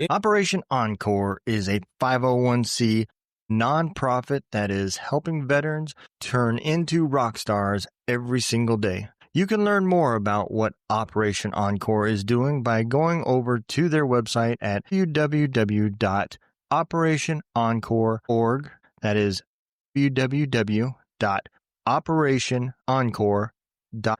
Operation Encore is a 501c nonprofit that is helping veterans turn into rock stars every single day. You can learn more about what Operation Encore is doing by going over to their website at www.operationencore.org. That is www.operationencore.org.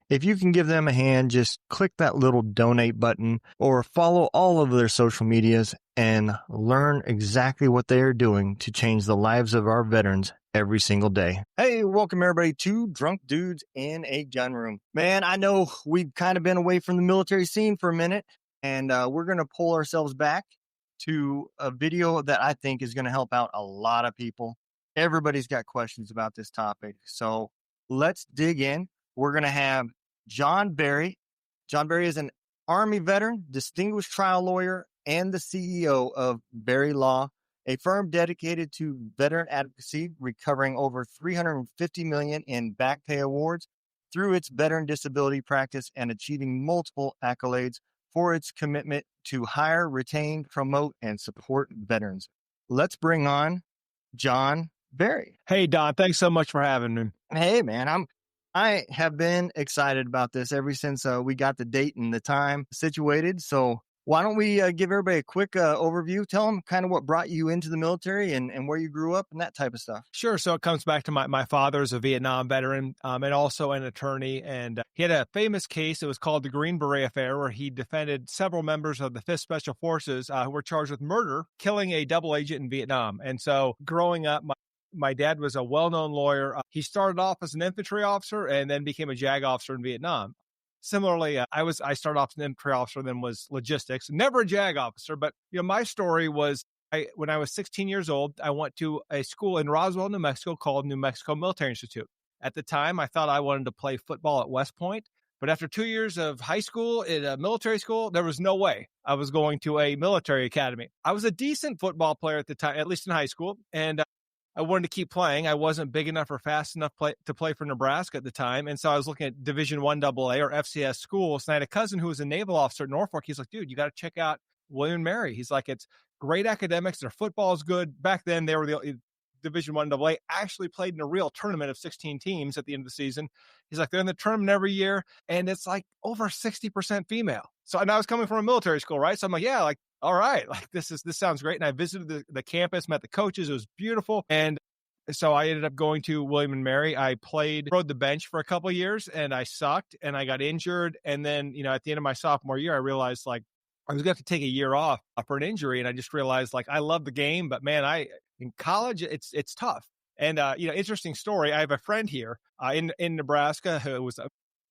If you can give them a hand, just click that little donate button or follow all of their social medias and learn exactly what they are doing to change the lives of our veterans every single day. Hey, welcome everybody to Drunk Dudes in a Gun Room. Man, I know we've kind of been away from the military scene for a minute, and we're going to pull ourselves back to a video that I think is going to help out a lot of people. Everybody's got questions about this topic, so let's dig in. We're going to have John Berry. John Berry is an Army veteran, distinguished trial lawyer, and the CEO of Berry Law, a firm dedicated to veteran advocacy, recovering over $350 million in backpay awards through its veteran disability practice and achieving multiple accolades for its commitment to hire, retain, promote, and support veterans. Let's bring on John Berry. Hey, Don, thanks so much for having me. Hey, man, I have been excited about this ever since we got the date and the time situated. So why don't we give everybody a quick overview? Tell them kind of what brought you into the military and where you grew up and that type of stuff. Sure. So it comes back to my father's a Vietnam veteran and also an attorney. And he had a famous case. It was called the Green Beret Affair, where he defended several members of the 5th Special Forces who were charged with murder, killing a double agent in Vietnam. And so growing up, my dad was a well-known lawyer. He started off as an infantry officer and then became a JAG officer in Vietnam. Similarly, I started off as an infantry officer, then was logistics, never a JAG officer. But my story was when I was 16 years old, I went to a school in Roswell, New Mexico called New Mexico Military Institute. At the time, I thought I wanted to play football at West Point. But after 2 years of high school in a military school, there was no way I was going to a military academy. I was a decent football player at the time, at least in high school. And I wanted to keep playing. I wasn't big enough or fast enough to play for Nebraska at the time. And so I was looking at Division I AA or FCS schools. And I had a cousin who was a naval officer at Norfolk. He's like, dude, you got to check out William & Mary. He's like, it's great academics. Their football is good. Back then, they were the Division I AA, actually played in a real tournament of 16 teams at the end of the season. He's like, they're in the tournament every year. And it's like over 60% female. So, and I was coming from a military school, right? So I'm like, yeah, like, all right, like this sounds great. And I visited the campus, met the coaches. It was beautiful. And so I ended up going to William & Mary. I rode the bench for a couple of years and I sucked and I got injured. And then, at the end of my sophomore year, I realized like I was going to have to take a year off for an injury. And I just realized like I love the game, but man, in college, it's tough. And, interesting story. I have a friend here in Nebraska who was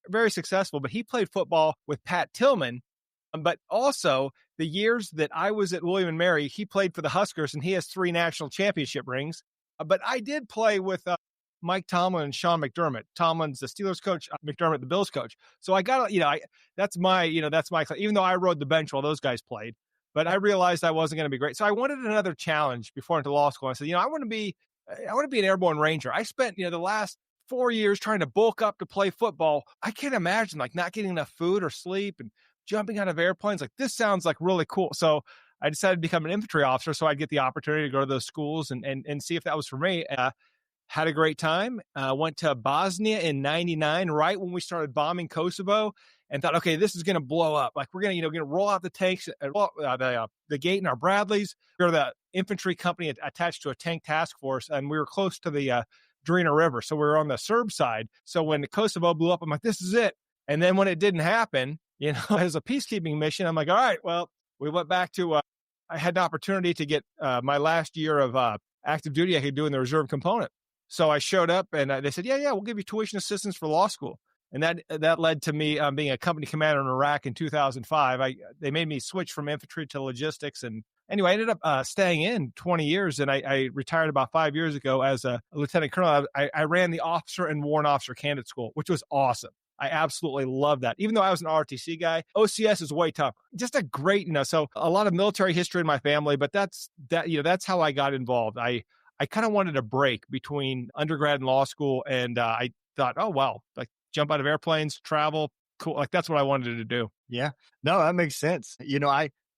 very successful, but he played football with Pat Tillman. But also the years that I was at William & Mary, he played for the Huskers and he has 3 national championship rings. But I did play with Mike Tomlin and Sean McDermott. Tomlin's the Steelers coach, McDermott, the Bills coach. So I got, that's my, even though I rode the bench while those guys played, but I realized I wasn't going to be great. So I wanted another challenge before I went to law school. I said, I want to be an airborne ranger. I spent, the last 4 years trying to bulk up to play football. I can't imagine like not getting enough food or sleep and jumping out of airplanes. Like this sounds like really cool. So I decided to become an infantry officer so I'd get the opportunity to go to those schools and see if that was for me. Had a great time. Went to Bosnia in 99, right when we started bombing Kosovo, and thought, okay, this is going to blow up. Like we're going to roll out the tanks, the gate in our Bradleys. We're the infantry company attached to a tank task force, and we were close to the Drina River. So we were on the Serb side. So when Kosovo blew up, I'm like, this is it. And then when it didn't happen, as a peacekeeping mission, I'm like, all right, well, we went back to, I had an opportunity to get my last year of active duty I could do in the reserve component. So I showed up and they said, yeah, we'll give you tuition assistance for law school. And that led to me being a company commander in Iraq in 2005. They made me switch from infantry to logistics. And anyway, I ended up staying in 20 years. And I retired about 5 years ago as a lieutenant colonel. I ran the officer and warrant officer candidate school, which was awesome. I absolutely love that. Even though I was an ROTC guy, OCS is way tougher. Just a great, so a lot of military history in my family, but that's how I got involved. I kind of wanted a break between undergrad and law school. And I thought, oh, wow, like jump out of airplanes, travel. Cool. Like that's what I wanted to do. Yeah. No, that makes sense.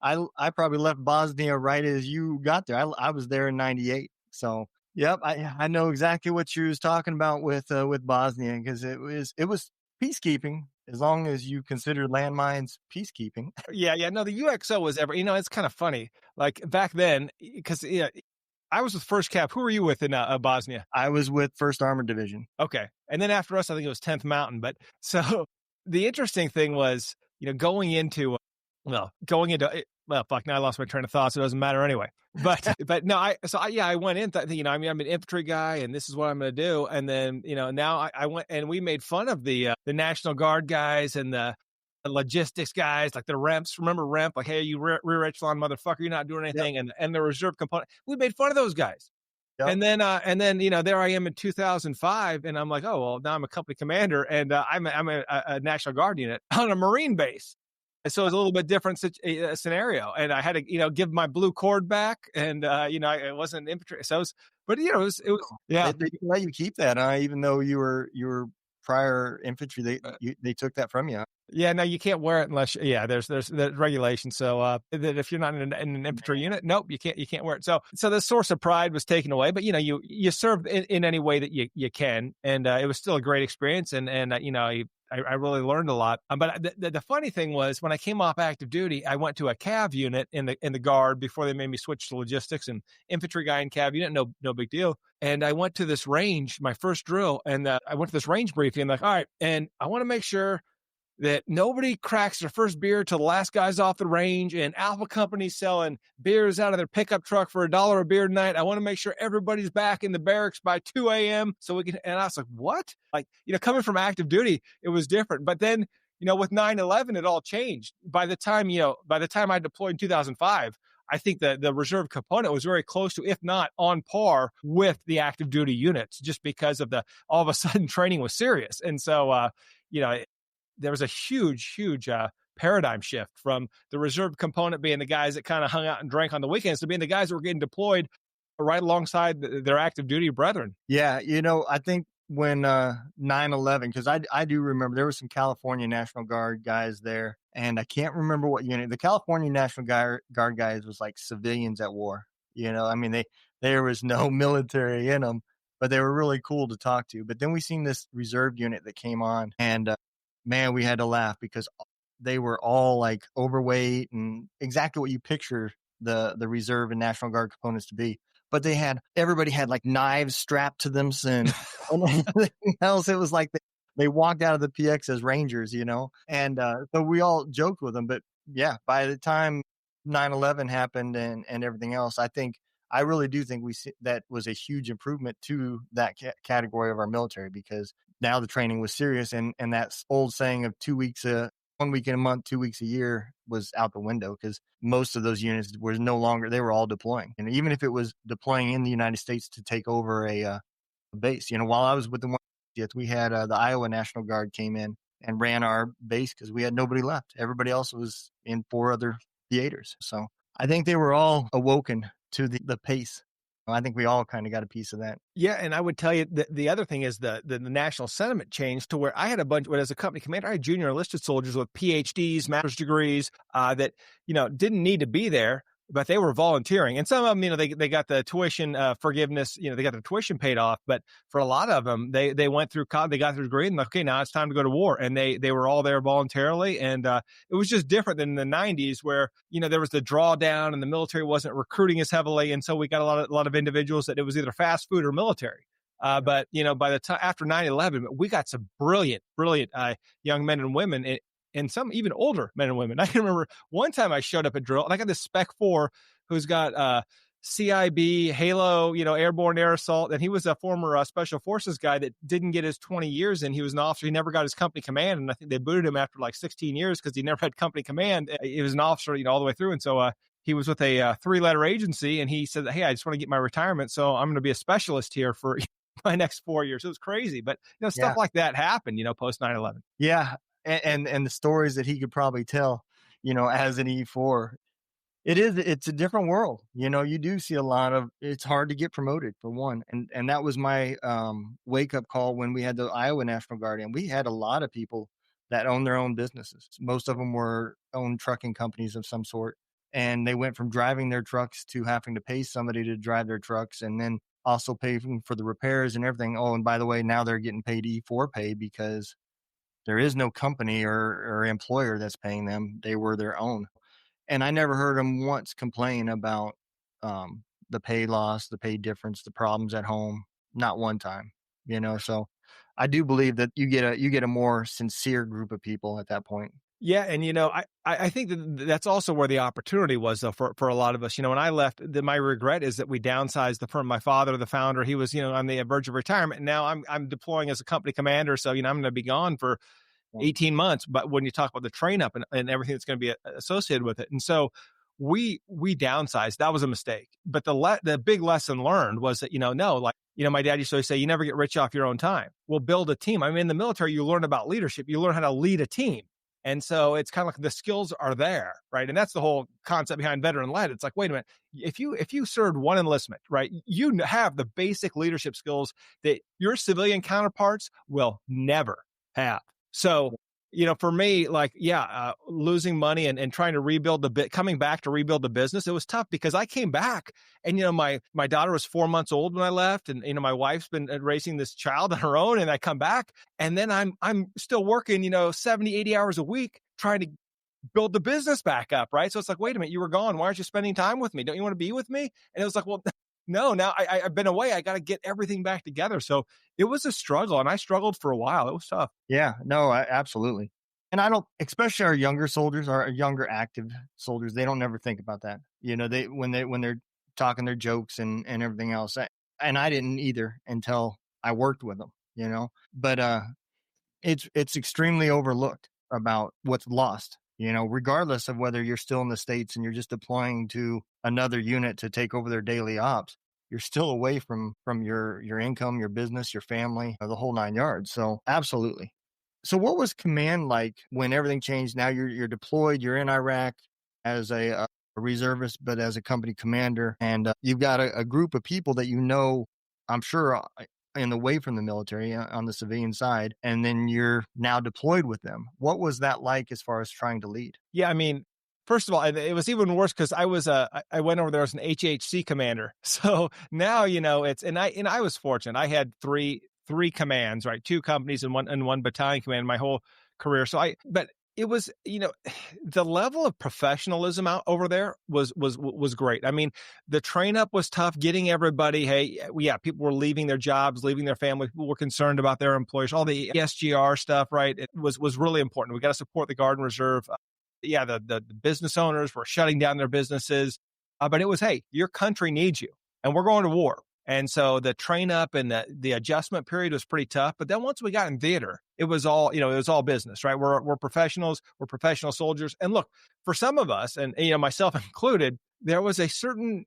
I probably left Bosnia right as you got there. I was there in '98. So, yep, I know exactly what you was talking about with Bosnia because it was peacekeeping as long as you consider landmines peacekeeping. Yeah, yeah. No, the UXO was ever. It's kind of funny. Like back then, because yeah, I was with First Cap. Who were you with in Bosnia? I was with First Armored Division. Okay, and then after us, I think it was 10th Mountain. But so the interesting thing was, going into, well, fuck. Now I lost my train of thought, so it doesn't matter anyway. But no, I went in, I'm an infantry guy, and this is what I'm going to do. And then now I went and we made fun of the National Guard guys and the logistics guys, like the REMPs. Remember REMP? Like, hey, you rear echelon motherfucker, you're not doing Yep. anything. And the reserve component, we made fun of those guys. Yep. And then, there I am in 2005, and I'm like, oh well, now I'm a company commander, and I'm a National Guard unit on a Marine base. And so it's a little bit different scenario, and I had to, give my blue cord back, and I wasn't infantry, so it was yeah. They let you keep that, even though you were prior infantry. They took that from you. Yeah, no, you can't wear it unless there's the regulations. So that if you're not in an infantry unit, nope, you can't wear it. So the source of pride was taken away, but you served in any way that you can, and it was still a great experience, and I really learned a lot. But the funny thing was when I came off active duty, I went to a cav unit in the guard before they made me switch to logistics, and infantry guy in cav unit, no big deal. And I went to this range, my first drill, and I went to this range briefing. I'm like, all right, and I want to make sure that nobody cracks their first beer till the last guy's off the range, and Alpha Company's selling beers out of their pickup truck for $1 a beer tonight. I want to make sure everybody's back in the barracks by 2 a.m. so we can, and I was like, what? Like, coming from active duty, it was different. But then, with 9/11, it all changed. By the time I deployed in 2005, I think the reserve component was very close to, if not on par with the active duty units, just because of all of a sudden training was serious. And so, there was a huge paradigm shift from the reserve component being the guys that kind of hung out and drank on the weekends to being the guys that were getting deployed right alongside their active duty brethren. Yeah, I think when 9/11, because I do remember there were some California National Guard guys there, and I can't remember what unit. The California National Guard guys was like civilians at war. I mean there was no military in them, but they were really cool to talk to. But then we seen this reserve unit that came on, and man, we had to laugh because they were all like overweight and exactly what you picture the reserve and National Guard components to be. But everybody had like knives strapped to them, and everything else. It was like they walked out of the PX as Rangers, and so we all joked with them. But yeah, by the time 9/11 happened and everything else, I really do think that was a huge improvement to that category of our military, because now the training was serious, and that old saying of 2 weeks 1 week in a month, 2 weeks a year was out the window, because most of those units were no longer, they were all deploying. And even if it was deploying in the United States to take over a base, while I was with the one, we had the Iowa National Guard came in and ran our base because we had nobody left. Everybody else was in 4 other theaters. So I think they were all awoken to the pace. I think we all kind of got a piece of that. Yeah, and I would tell you that the other thing is the national sentiment changed to where I had a bunch, as a company commander, I had junior enlisted soldiers with PhDs, master's degrees, that, didn't need to be there, but they were volunteering. And some of them, they got the tuition forgiveness, they got their tuition paid off. But for a lot of them, they went through college, they got their degree, and okay, now it's time to go to war. And they were all there voluntarily. And it was just different than the 90s where, there was the drawdown and the military wasn't recruiting as heavily. And so we got a lot of individuals that it was either fast food or military. But, by the time after 9/11, we got some brilliant young men and women, and some even older men and women. I can remember one time I showed up at drill, and I got this Spec 4 who's got CIB, Halo, airborne air assault, and he was a former special forces guy that didn't get his 20 years in. He was an officer. He never got his company command, and I think they booted him after like 16 years because he never had company command. He was an officer, all the way through, and so he was with a 3-letter agency, and he said, hey, I just want to get my retirement, so I'm going to be a specialist here for my next 4 years. It was crazy, but stuff like that happened, post 9/11. Yeah. And the stories that he could probably tell, as an E4, it's a different world. You do see a lot of, it's hard to get promoted, for one. And that was my wake up call when we had the Iowa National Guard, and we had a lot of people that owned their own businesses. Most of them were owned trucking companies of some sort. And they went from driving their trucks to having to pay somebody to drive their trucks and then also paying for the repairs and everything. Oh, and by the way, now they're getting paid E4 pay because there is no company or employer that's paying them. They were their own. And I never heard them once complain about the pay loss, the pay difference, the problems at home. Not one time, So I do believe that you get a more sincere group of people at that point. Yeah, and I think that's also where the opportunity was, though, for a lot of us. When I left, my regret is that we downsized the firm. My father, the founder, he was on the verge of retirement, and now I'm deploying as a company commander. So I'm going to be gone for 18 months. But when you talk about the train up and everything that's going to be associated with it, and so we downsized. That was a mistake. But the big lesson learned was that no, like my dad used to always say, you never get rich off your own time. Well, build a team. I mean, in the military, you learn about leadership. You learn how to lead a team. And so it's kind of like the skills are there, right? And that's the whole concept behind veteran led. It's like, wait a minute, if you served one enlistment, right, you have the basic leadership skills that your civilian counterparts will never have. So, for me, like, losing money and trying to rebuild coming back to rebuild the business, it was tough because I came back and, my daughter was 4 months old when I left, and, my wife's been raising this child on her own, and I come back and then I'm still working, 70, 80 hours a week trying to build the business back up. Right. So it's like, wait a minute, you were gone. Why aren't you spending time with me? Don't you want to be with me? And it was like, well, no, now I've been away. I got to get everything back together. So it was a struggle, and I struggled for a while. It was tough. Yeah, no, absolutely. And I don't, especially our younger soldiers, our younger active soldiers, they don't never think about that. When they're talking their jokes and everything else. And I didn't either until I worked with them, but it's extremely overlooked about what's lost, regardless of whether you're still in the States and you're just deploying to another unit to take over their daily ops. You're still away from your income, your business, your family, the whole 9 yards. So absolutely. So what was command like when everything changed? Now you're deployed, you're in Iraq as a reservist, but as a company commander, and you've got a group of people that I'm sure, and away from the military on the civilian side, and then you're now deployed with them. What was that like as far as trying to lead? Yeah, I mean, first of all, it was even worse because I went over there as an HHC commander. So now, I was fortunate. I had three commands, right? 2 companies and one battalion command my whole career. But it was, the level of professionalism out over there was great. I mean, the train up was tough, getting everybody, hey, people were leaving their jobs, leaving their families, people were concerned about their employers, all the SGR stuff, right? It was really important. We got to support the Guard and Reserve. The business owners were shutting down their businesses, but it was, hey, your country needs you and we're going to war. And so the train up and the adjustment period was pretty tough. But then once we got in theater, it was all, it was all business, right? We're professionals, we're professional soldiers. And look, for some of us, and myself included, there was an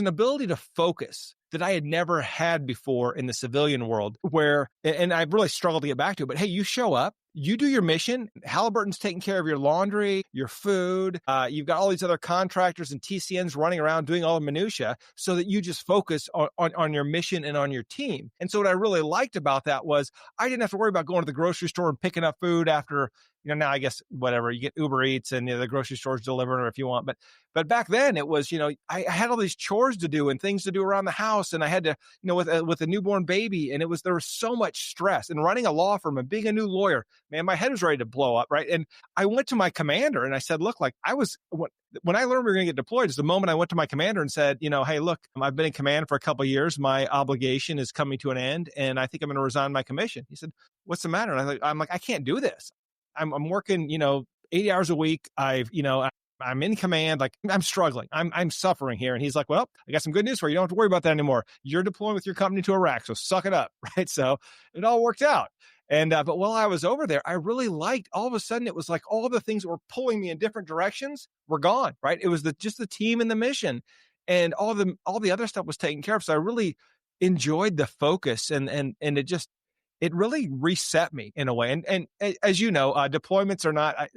ability to focus that I had never had before in the civilian world where, and I've really struggled to get back to it, but hey, you show up, you do your mission. Halliburton's taking care of your laundry, your food. You've got all these other contractors and TCNs running around doing all the minutia so that you just focus on your mission and on your team. And so what I really liked about that was I didn't have to worry about going to the grocery store and picking up food after, now I guess whatever, you get Uber Eats and the grocery stores deliver it if you want. But back then it was, I had all these chores to do and things to do around the house. And I had to, with a newborn baby, and there was so much stress and running a law firm and being a new lawyer, man, my head was ready to blow up. Right. And I went to my commander and I said, look, like when I learned we were going to get deployed, is the moment I went to my commander and said, hey, look, I've been in command for a couple of years. My obligation is coming to an end, and I think I'm going to resign my commission. He said, what's the matter? And I'm like, I can't do this. I'm working, 80 hours a week. I'm in command. Like I'm struggling. I'm suffering here. And he's like, well, I got some good news for you. You don't have to worry about that anymore. You're deploying with your company to Iraq. So suck it up. Right. So it all worked out. And, but while I was over there, I really liked, all of a sudden it was like all the things that were pulling me in different directions were gone. Right. It was just the team and the mission, and all the other stuff was taken care of. So I really enjoyed the focus, and it really reset me in a way. And as you know, deployments are not,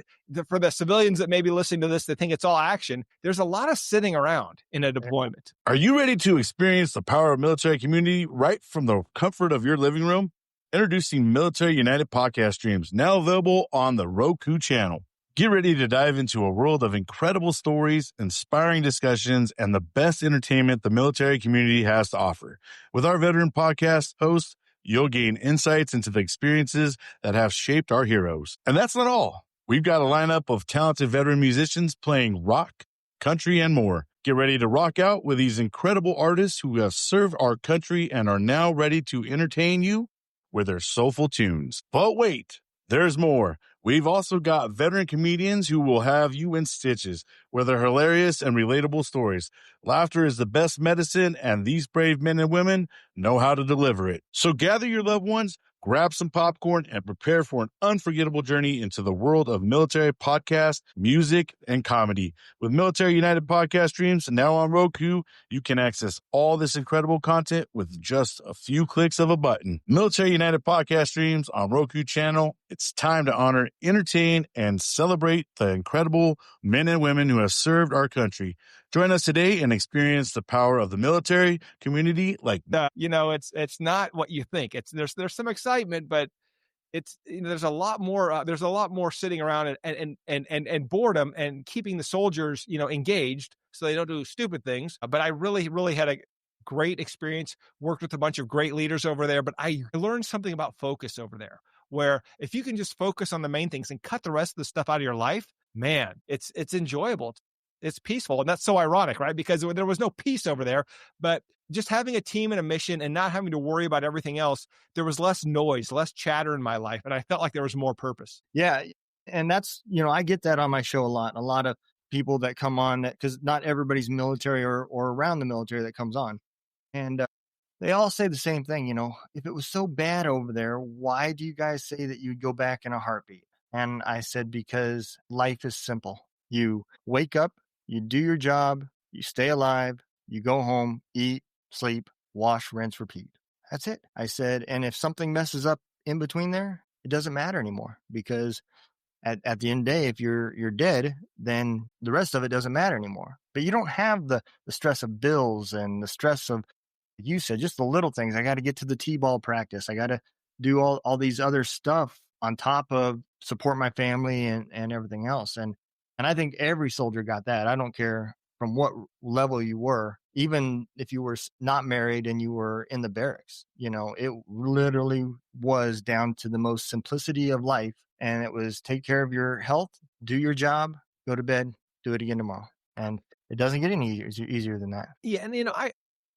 for the civilians that may be listening to this, that think it's all action. There's a lot of sitting around in a deployment. Are you ready to experience the power of military community right from the comfort of your living room? Introducing Military United podcast streams, now available on the Roku channel. Get ready to dive into a world of incredible stories, inspiring discussions, and the best entertainment the military community has to offer. With our veteran podcast hosts, you'll gain insights into the experiences that have shaped our heroes. And that's not all. We've got a lineup of talented veteran musicians playing rock, country, and more. Get ready to rock out with these incredible artists who have served our country and are now ready to entertain you with their soulful tunes. But wait, there's more. We've also got veteran comedians who will have you in stitches with their hilarious and relatable stories. Laughter is the best medicine, and these brave men and women know how to deliver it. So gather your loved ones, grab some popcorn, and prepare for an unforgettable journey into the world of military podcasts, music, and comedy. With Military United podcast streams now on Roku, you can access all this incredible content with just a few clicks of a button. Military United podcast streams on Roku channel. It's time to honor, entertain, and celebrate the incredible men and women who have served our country. Join us today and experience the power of the military community like it's not what you think. There's some excitement, but there's a lot more sitting around and boredom and keeping the soldiers engaged so they don't do stupid things. But I really had a great experience, worked with a bunch of great leaders over there, but I learned something about focus over there, where if you can just focus on the main things and cut the rest of the stuff out of your life, man, it's enjoyable. It's peaceful. And that's so ironic, right? Because there was no peace over there, but just having a team and a mission and not having to worry about everything else, there was less noise, less chatter in my life. And I felt like there was more purpose. Yeah. And that's, I get that on my show a lot. A lot of people that come on, because not everybody's military or around the military that comes on. And they all say the same thing, if it was so bad over there, why do you guys say that you'd go back in a heartbeat? And I said, because life is simple. You wake up, you do your job, you stay alive, you go home, eat, sleep, wash, rinse, repeat. That's it. I said, and if something messes up in between there, it doesn't matter anymore, because at the end of the day, if you're dead, then the rest of it doesn't matter anymore. But you don't have the stress of bills and the stress of, like you said, just the little things. I got to get to the T-ball practice. I got to do all these other stuff on top of support my family and everything else. And I think every soldier got that. I don't care from what level you were, even if you were not married and you were in the barracks, it literally was down to the most simplicity of life. And it was take care of your health, do your job, go to bed, do it again tomorrow. And it doesn't get any easier than that. Yeah. And,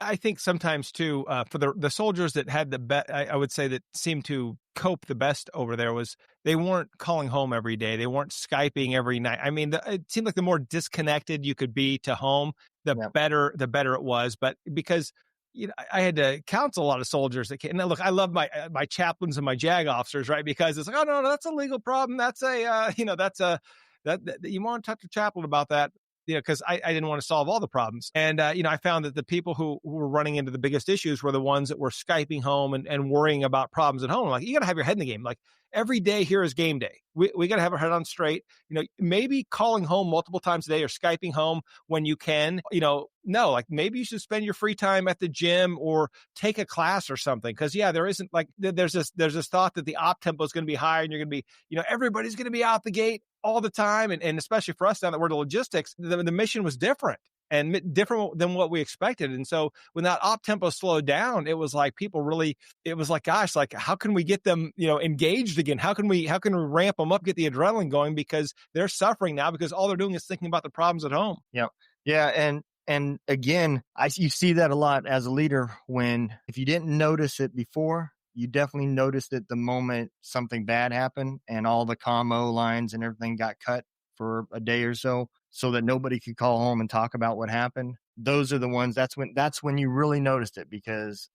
I think sometimes too, for the soldiers that had the best, I would say that seemed to cope the best over there was they weren't calling home every day. They weren't Skyping every night. I mean, it seemed like the more disconnected you could be to home, the better it was. But because I had to counsel a lot of soldiers that came. Now, look, I love my chaplains and my JAG officers, right? Because it's like, oh no, that's a legal problem. That's that you want to talk to chaplain about that. Because I didn't want to solve all the problems. And, I found that the people who were running into the biggest issues were the ones that were Skyping home and worrying about problems at home. Like, you got to have your head in the game. Like, every day here is game day. We got to have our head on straight. Maybe calling home multiple times a day or Skyping home when you can, no, like maybe you should spend your free time at the gym or take a class or something. Cause there isn't like, there's this thought that the op tempo is going to be higher and you're going to be, everybody's going to be out the gate all the time. And especially for us now that we're the logistics, the mission was different and different than what we expected. And so when that op tempo slowed down, it was like gosh, like how can we get them, engaged again? How can we ramp them up, get the adrenaline going, because they're suffering now because all they're doing is thinking about the problems at home. Yeah. Yeah. And again, you see that a lot as a leader when, if you didn't notice it before, you definitely noticed it the moment something bad happened and all the commo lines and everything got cut for a day or so that nobody could call home and talk about what happened. Those are the ones, that's when you really noticed it, because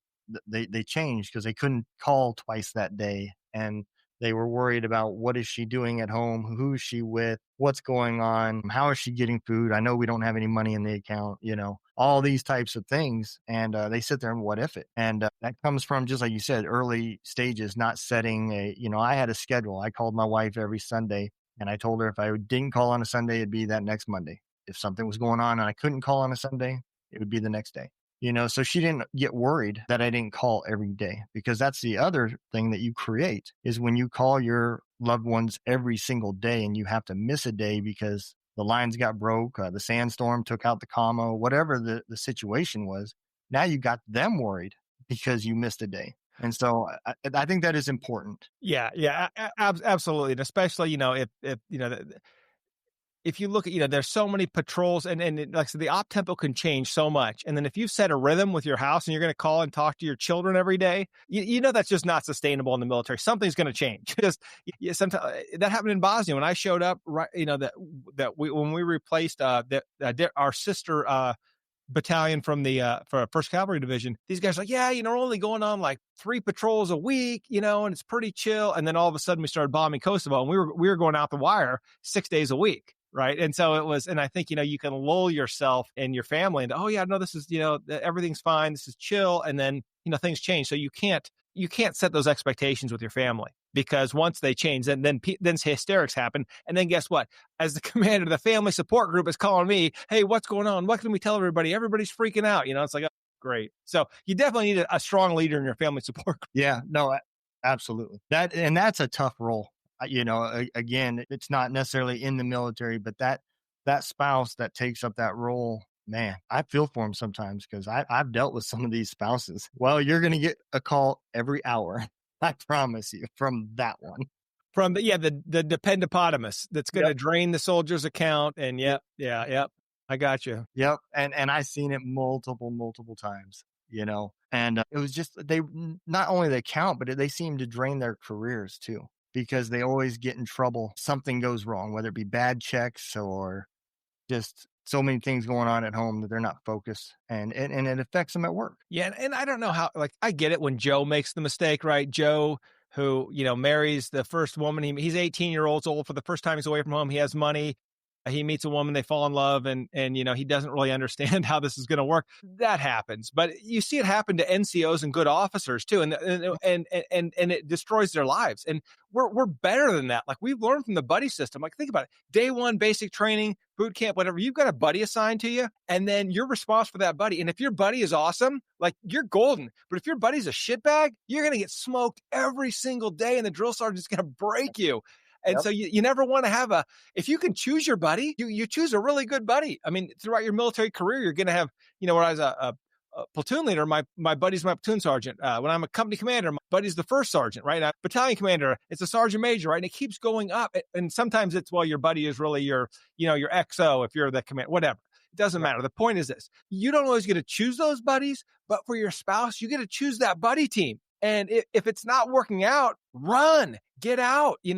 they changed because they couldn't call twice that day. And they were worried about, what is she doing at home? Who is she with? What's going on? How is she getting food? I know we don't have any money in the account, all these types of things. And they sit there and what if it? And that comes from, just like you said, early stages, not setting I had a schedule. I called my wife every Sunday and I told her if I didn't call on a Sunday, it'd be that next Monday. If something was going on and I couldn't call on a Sunday, it would be the next day. So she didn't get worried that I didn't call every day, because that's the other thing that you create is when you call your loved ones every single day and you have to miss a day because the lines got broke, the sandstorm took out the comma, whatever the situation was. Now you got them worried because you missed a day. And so I think that is important. Yeah, yeah, absolutely, and especially if you look at, there's so many patrols, and like I said, the op tempo can change so much. And then if you've set a rhythm with your house and you're going to call and talk to your children every day, that's just not sustainable in the military. Something's going to change. Because sometimes that happened in Bosnia when I showed up. Right, when we replaced our sister battalion from the for First Cavalry Division. These guys are like, yeah, we're only going on like 3 patrols a week, and it's pretty chill. And then all of a sudden we started bombing Kosovo, and we were going out the wire 6 days a week. Right. And so it was, and I think, you can lull yourself and your family into, oh yeah, no, this is, everything's fine. This is chill. And then, things change. So you can't set those expectations with your family, because once they change, then hysterics happen. And then guess what? As the commander of the family support group is calling me, hey, what's going on? What can we tell everybody? Everybody's freaking out. It's like, oh, great. So you definitely need a strong leader in your family support group. Yeah, no, absolutely. That's a tough role. Again, it's not necessarily in the military, but that spouse that takes up that role, man, I feel for them sometimes, because I've dealt with some of these spouses. Well, you're going to get a call every hour. I promise you, from that one. From the dependopotamus that's going to drain the soldier's account. And yep. I got you. Yep. And I've seen it multiple times, and it was just, they not only the account, but they seem to drain their careers too, because they always get in trouble. Something goes wrong, whether it be bad checks or just so many things going on at home that they're not focused, and it affects them at work. Yeah. And I don't know how, I get it when Joe makes the mistake, right? Joe, who, marries the first woman. He's 18 years old for the first time. He's away from home. He has money. He meets a woman, they fall in love, and he doesn't really understand how this is going to work. That happens, but you see it happen to NCOs and good officers too, and it destroys their lives. And we're better than that. Like, we've learned from the buddy system. Like, think about it: day one, basic training, boot camp, whatever. You've got a buddy assigned to you, and then you're responsible for that buddy. And if your buddy is awesome, like, you're golden. But if your buddy's a shitbag, you're going to get smoked every single day, and the drill sergeant's going to break you. And so you never want to have if you can choose your buddy, you choose a really good buddy. I mean, throughout your military career, you're going to have, when I was a platoon leader, my buddy's my platoon sergeant. When I'm a company commander, my buddy's the first sergeant, right? Battalion commander, it's a sergeant major, right? And it keeps going up. And sometimes it's, well, your buddy is really your XO if you're the command, whatever. It doesn't matter. The point is this: you don't always get to choose those buddies, but for your spouse, you get to choose that buddy team. And if it's not working out, run, get out. You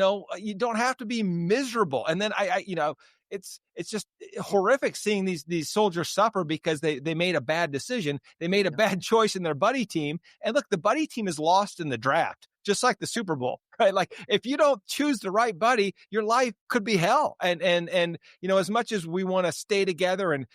don't have to be miserable. And then it's just horrific seeing these soldiers suffer because they made a bad decision. They made a bad choice in their buddy team. And look, the buddy team is lost in the draft, just like the Super Bowl, right? Like, if you don't choose the right buddy, your life could be hell. And as much as we want to stay together and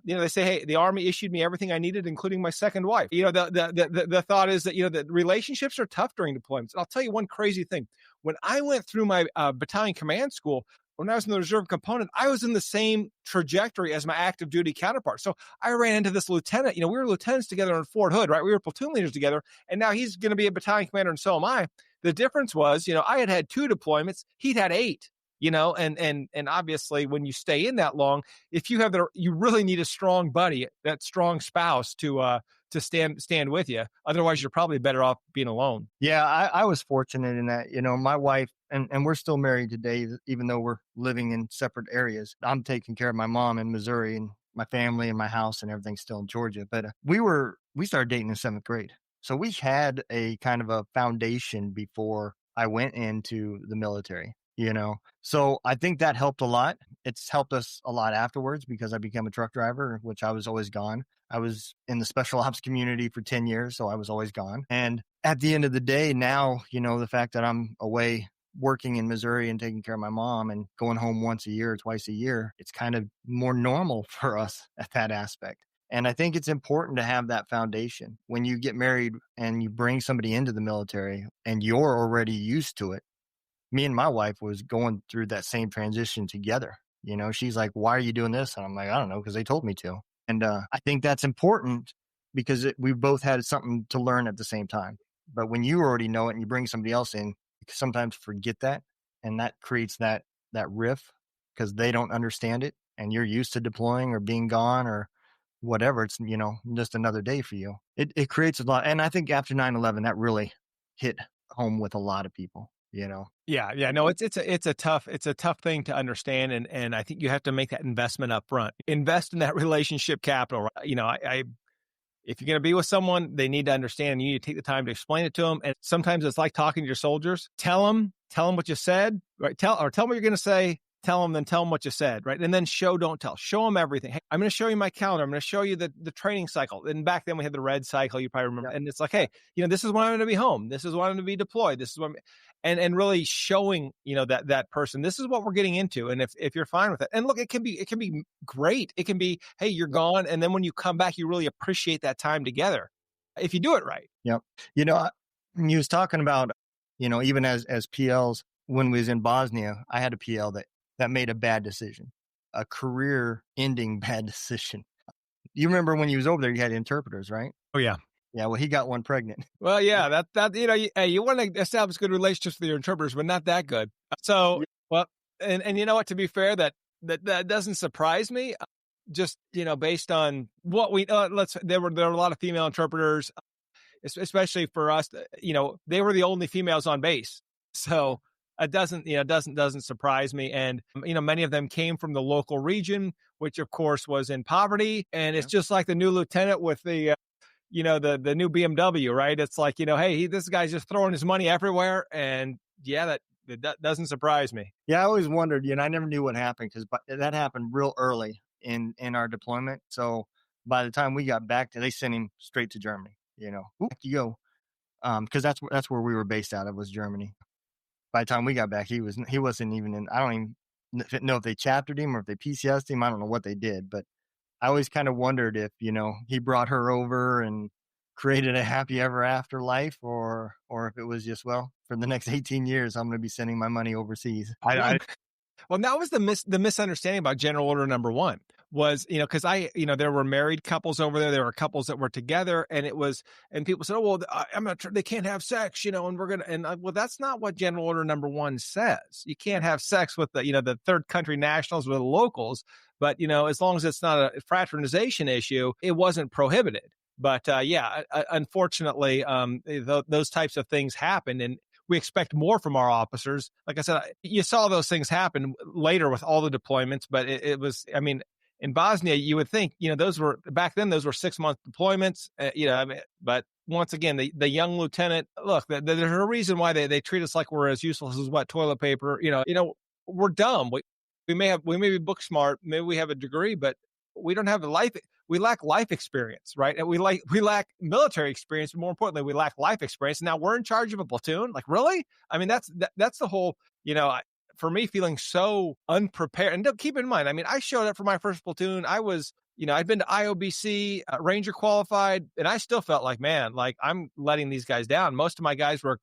they say, hey, the Army issued me everything I needed, including my second wife. The thought is that, the relationships are tough during deployments. And I'll tell you one crazy thing. When I went through my battalion command school, when I was in the reserve component, I was in the same trajectory as my active duty counterpart. So I ran into this lieutenant. We were lieutenants together in Fort Hood, right? We were platoon leaders together. And now he's going to be a battalion commander, and so am I. The difference was, I had 2 deployments. He'd had 8. And obviously when you stay in that long, if you have you really need a strong buddy, that strong spouse to stand with you. Otherwise, you're probably better off being alone. Yeah, I was fortunate in that, my wife, and we're still married today, even though we're living in separate areas. I'm taking care of my mom in Missouri, and my family and my house and everything's still in Georgia. But we started dating in 7th grade. So we had a kind of a foundation before I went into the military. So I think that helped a lot. It's helped us a lot afterwards, because I became a truck driver, which I was always gone. I was in the special ops community for 10 years, so I was always gone. And at the end of the day, now, the fact that I'm away working in Missouri and taking care of my mom and going home once a year, twice a year, it's kind of more normal for us at that aspect. And I think it's important to have that foundation. When you get married and you bring somebody into the military and you're already used to it, me and my wife was going through that same transition together. She's like, why are you doing this? And I'm like, I don't know, because they told me to. And I think that's important we both had something to learn at the same time. But when you already know it and you bring somebody else in, you can sometimes forget that. And that creates that riff because they don't understand it and you're used to deploying or being gone or whatever. It's, just another day for you. It creates a lot. And I think after 9/11, that really hit home with a lot of people, Yeah. No, it's a tough thing to understand. And I think you have to make that investment up front, invest in that relationship capital. Right? If you're going to be with someone, they need to understand. You need to take the time to explain it to them. And sometimes it's like talking to your soldiers. Tell them what you said, right? Tell them what you're going to say. Tell them what you said, right? And then don't tell. Show them everything. Hey, I'm going to show you my calendar. I'm going to show you the training cycle. And back then we had the red cycle. You probably remember. Yeah. And it's like, hey, this is when I'm going to be home. This is when I'm going to be deployed. This is when, and really showing, that person, this is what we're getting into. And if you're fine with it, and look, it can be great. It can be, hey, you're gone. And then when you come back, you really appreciate that time together if you do it right. Yep. He was talking about, even as PLs, when we was in Bosnia, I had a PL that made a bad decision, a career-ending bad decision. You remember when you was over there, you had interpreters, right? Oh, yeah. Yeah, well, he got one pregnant. Well, yeah, you want to establish good relationships with your interpreters, but not that good. So, well, and you know what? To be fair, that doesn't surprise me. Just based on what we there were a lot of female interpreters, especially for us. They were the only females on base, so. It doesn't surprise me. And, many of them came from the local region, which of course was in poverty. And it's just like the new lieutenant with the, the new BMW, right? It's like, hey, this guy's just throwing his money everywhere. And yeah, that doesn't surprise me. Yeah. I always wondered, I never knew what happened because that happened real early in our deployment. So by the time we got back, they sent him straight to Germany, back you go. Cause that's where we were based out of, was Germany. By the time we got back, he wasn't even in. I don't even know if they chaptered him or if they PCS'd him. I don't know what they did, but I always kind of wondered if he brought her over and created a happy ever after life, or if it was just, for the next 18 years, I'm going to be sending my money overseas. Well, that was the misunderstanding about General Order Number 1 was, because there were married couples over there. There were couples that were together, and people said, oh, well, I'm not sure they can't have sex, and we're going to, well, that's not what General Order Number 1 says. You can't have sex with the third country nationals or the locals, but, as long as it's not a fraternization issue, it wasn't prohibited. But, unfortunately, those types of things happened, and we expect more from our officers. Like I said, you saw those things happen later with all the deployments, but it was, in Bosnia, you would think, those were 6-month deployments, but once again, the young lieutenant, look, there's a reason why they treat us like we're as useless as toilet paper. We're dumb. We may be book smart. Maybe we have a degree, but we don't have the life. We lack life experience, right? And we lack military experience, but more importantly, we lack life experience. Now we're in charge of a platoon. Like, really? I mean, that's the whole, for me, feeling so unprepared. And keep in mind, I showed up for my first platoon. I was, I'd been to IOBC, Ranger qualified, and I still felt like, man, like I'm letting these guys down. Most of my guys were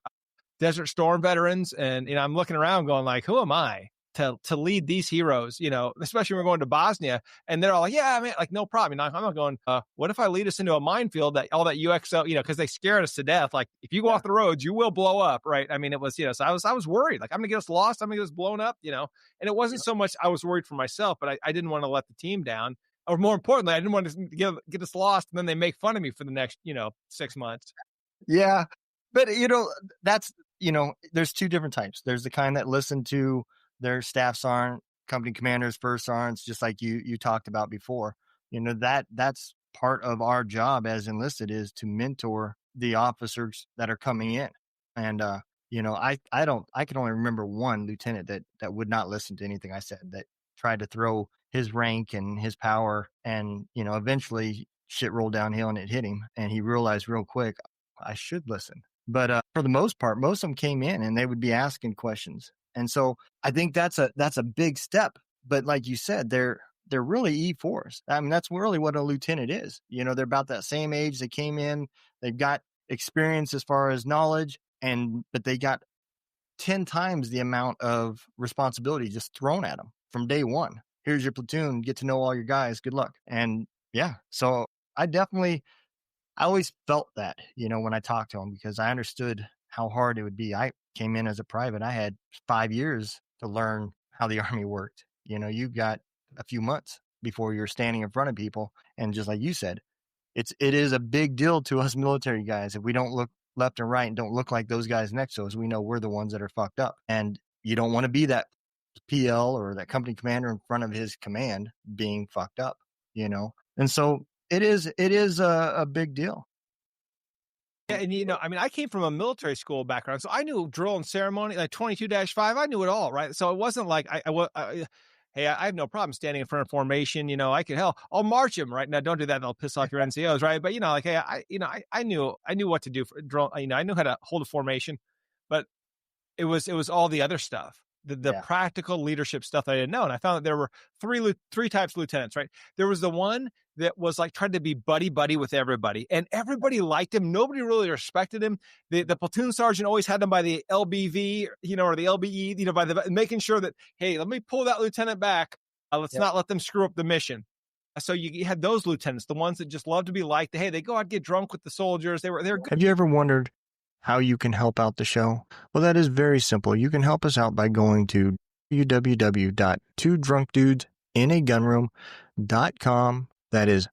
Desert Storm veterans. And, I'm looking around going like, who am I to lead these heroes, especially when we're going to Bosnia, and they're all like, yeah, man, like, no problem. I'm not going, what if I lead us into a minefield that all that UXO, because they scared us to death. Like, if you go off the roads, you will blow up. Right. It was, so I was worried, like, I'm gonna get us lost. I'm gonna get us blown up, and it wasn't so much I was worried for myself, but I didn't want to let the team down, or more importantly, I didn't want to get us lost. And then they make fun of me for the next, 6 months. Yeah. But, that's, there's two different types. There's the kind that listen to their staff sergeant, company commanders, first sergeants, just like you talked about before. That's part of our job as enlisted, is to mentor the officers that are coming in. And, I can only remember one lieutenant that would not listen to anything I said, that tried to throw his rank and his power, and, eventually shit rolled downhill and it hit him. And he realized real quick, I should listen. But for the most part, most of them came in and they would be asking questions. And so I think that's a big step. But like you said, they're really E4s. That's really what a lieutenant is. They're about that same age. They came in, they've got experience as far as knowledge, but they got 10 times the amount of responsibility just thrown at them from day one. Here's your platoon, get to know all your guys, good luck. And yeah, so I definitely I always felt that, when I talked to them because I understood how hard it would be. I came in as a private. I had 5 years to learn how the Army worked. You got a few months before you're standing in front of people. And just like you said, it is a big deal to us military guys. If we don't look left and right and don't look like those guys next to us, we know we're the ones that are fucked up. And you don't want to be that PL or that company commander in front of his command being fucked up, And so it is a big deal. Yeah, and I mean, I came from a military school background, so I knew drill and ceremony, like 22-5. I knew it all, right? So it wasn't like hey, I have no problem standing in front of formation. I can I'll march him, right? Now, don't do that; they'll piss off your NCOs, right? But like, hey, I knew what to do for drill. I knew how to hold a formation, but it was all the other stuff. The practical leadership stuff that I didn't know. And I found that there were three types of lieutenants, right? There was the one that was like trying to be buddy with everybody, and everybody liked him. Nobody really respected him. The platoon sergeant always had him by the LBV, or the LBE, by the making sure that, hey, let me pull that lieutenant back. Let's not let them screw up the mission. So you had those lieutenants, the ones that just love to be liked. Hey, they go out and get drunk with the soldiers. They're good. Have you ever wondered how you can help out the show? Well, that is very simple. You can help us out by going to www.twodrunkdudesinAgunroom.com. That is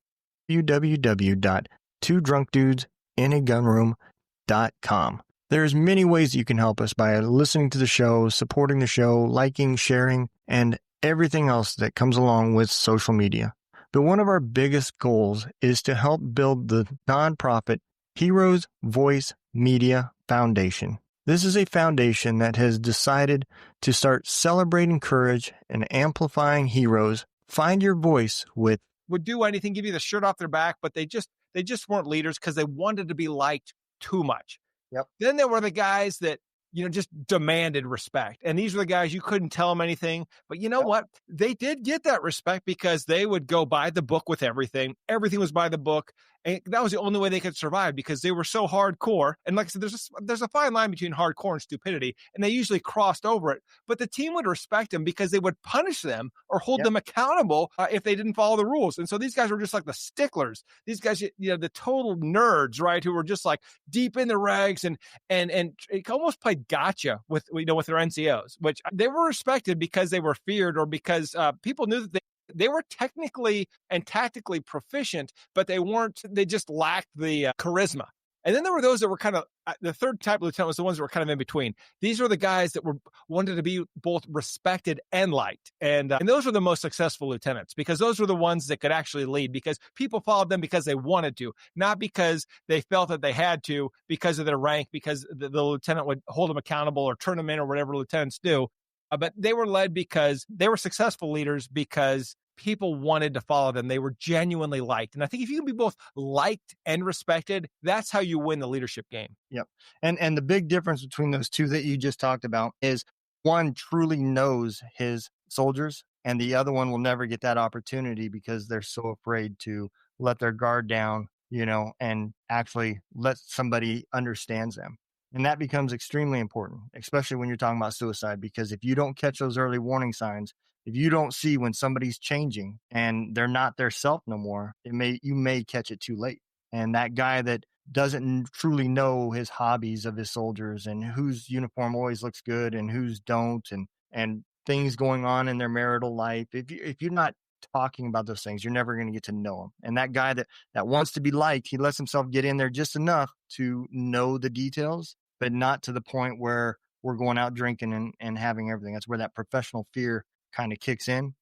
www.twodrunkdudesinAgunroom.com. There's many ways you can help us by listening to the show, supporting the show, liking, sharing, and everything else that comes along with social media. But one of our biggest goals is to help build the nonprofit Heroes Voice Media Foundation. This is a foundation that has decided to start celebrating courage and amplifying heroes. Find your voice with would do anything, give you the shirt off their back, but they just weren't leaders because they wanted to be liked too much. Yep. Then there were the guys that just demanded respect. And these were the guys you couldn't tell them anything. But you know what? They did get that respect because they would go by the book with everything. Everything was by the book. And that was the only way they could survive because they were so hardcore. And like I said, there's a fine line between hardcore and stupidity. And they usually crossed over it. But the team would respect them because they would punish them or hold them accountable if they didn't follow the rules. And so these guys were just like the sticklers. These guys, the total nerds, right? Who were just like deep in the regs and it almost played gotcha with their NCOs, which they were respected because they were feared or because people knew that they were technically and tactically proficient, but they just lacked the charisma. And then there were those that were kind of, the third type of lieutenant was the ones that were kind of in between. These were the guys that wanted to be both respected and liked. And those were the most successful lieutenants because those were the ones that could actually lead because people followed them because they wanted to, not because they felt that they had to because of their rank, because the lieutenant would hold them accountable or turn them in or whatever lieutenants do. But they were led because they were successful leaders because people wanted to follow them. They were genuinely liked. And I think if you can be both liked and respected, that's how you win the leadership game. Yep. And the big difference between those two that you just talked about is one truly knows his soldiers and the other one will never get that opportunity because they're so afraid to let their guard down, and actually let somebody understands them. And that becomes extremely important, especially when you're talking about suicide, because if you don't catch those early warning signs, if you don't see when somebody's changing and they're not their self no more, you may catch it too late. And that guy that doesn't truly know his hobbies of his soldiers and whose uniform always looks good and whose don't, and things going on in their marital life, if you're not talking about those things, you're never going to get to know them. And that guy that wants to be liked, he lets himself get in there just enough to know the details, but not to the point where we're going out drinking and having everything. That's where that professional fear kind of kicks in.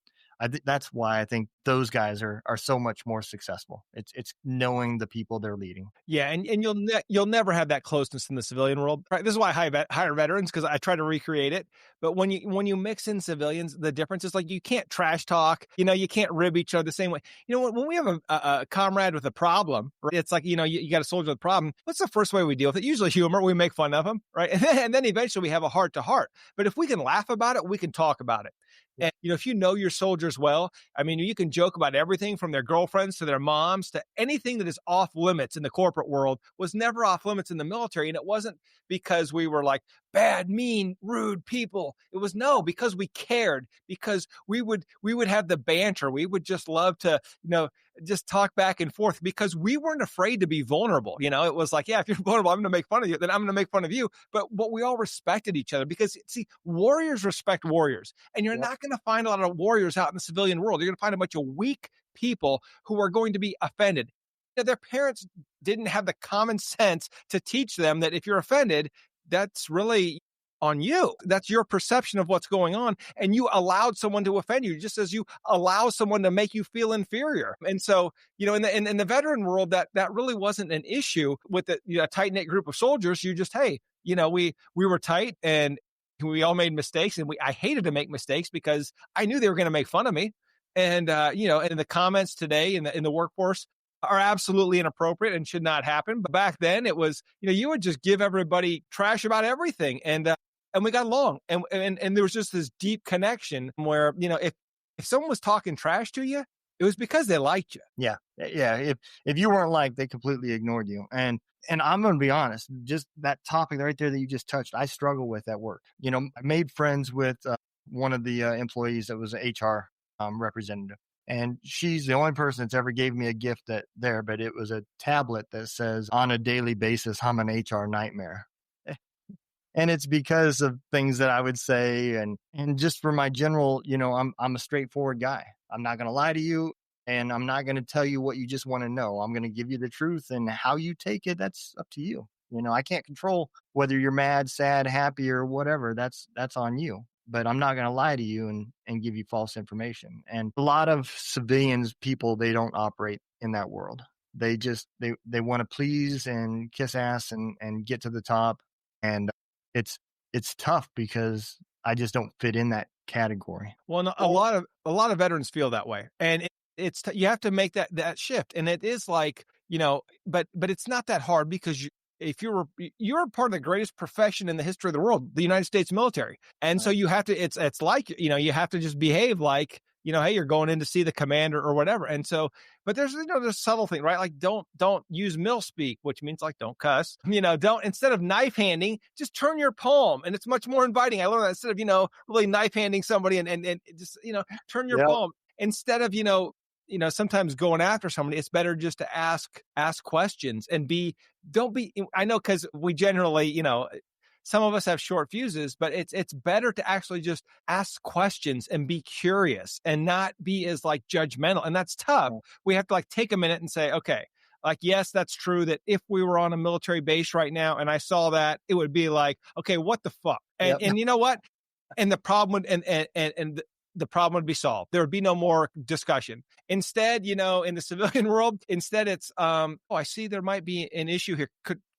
That's why I think those guys are so much more successful. It's knowing the people they're leading. Yeah, and you'll never have that closeness in the civilian world. Right? This is why I hire veterans because I try to recreate it. But when you mix in civilians, the difference is like you can't trash talk. You can't rib each other the same way. When we have a comrade with a problem, right? It's like you got a soldier with a problem. What's the first way we deal with it? Usually humor. We make fun of him, right? And then eventually we have a heart to heart. But if we can laugh about it, we can talk about it. And, if you know your soldiers well, I mean, you can joke about everything from their girlfriends to their moms to anything that is off limits in the corporate world was never off limits in the military. And it wasn't because we were like bad, mean, rude people. It was because we cared, because we would have the banter. We would just love to, just talk back and forth because we weren't afraid to be vulnerable. It was like, yeah, if you're vulnerable, I'm going to make fun of you, then I'm going to make fun of you. But we all respected each other because, see, warriors respect warriors. And you're not going to find a lot of warriors out in the civilian world. You're going to find a bunch of weak people who are going to be offended. Their parents didn't have the common sense to teach them that if you're offended, that's really on you. That's your perception of what's going on. And you allowed someone to offend you, just as you allow someone to make you feel inferior. And so, in the veteran world, that really wasn't an issue with a tight-knit group of soldiers. You just, hey, we were tight and we all made mistakes, and I hated to make mistakes because I knew they were going to make fun of me. And, and the comments today in the workforce are absolutely inappropriate and should not happen. But back then it was, you would just give everybody trash about everything. And we got along. And there was just this deep connection where, if someone was talking trash to you, it was because they liked you. Yeah. Yeah. If you weren't liked, they completely ignored you. And I'm going to be honest, just that topic right there that you just touched, I struggle with at work. I made friends with one of the employees that was an HR representative. And she's the only person that's ever gave me a gift but it was a tablet that says, on a daily basis, I'm an HR nightmare. And it's because of things that I would say. And just for my general, I'm a straightforward guy. I'm not going to lie to you. And I'm not going to tell you what you just want to know. I'm going to give you the truth, and how you take it, that's up to you. I can't control whether you're mad, sad, happy, or whatever. That's on you. But I'm not going to lie to you and give you false information. And a lot of civilians, people, they don't operate in that world. They just, they want to please and kiss ass and get to the top. And it's tough because I just don't fit in that category. Well, no, a lot of veterans feel that way. And you have to make that shift. And it is like, but it's not that hard because if you're part of the greatest profession in the history of the world, the United States military. And so you have to, it's like, you have to just behave like, hey, you're going in to see the commander or whatever. And so, but there's, there's subtle thing, right? Like don't use mill speak, which means like, don't cuss, instead of knife handing, just turn your palm. And it's much more inviting. I learned that instead of, really knife handing somebody and just, turn your palm instead of, sometimes going after somebody. It's better just to ask questions and I know, because we generally, some of us have short fuses, but it's better to actually just ask questions and be curious and not be as like judgmental. And that's tough. We have to like take a minute and say, okay, like, yes, that's true that if we were on a military base right now and I saw that, it would be like, okay, what the fuck? And you know what? And the problem would, and the problem would be solved. There would be no more discussion. Instead, in the civilian world, it's, I see there might be an issue here.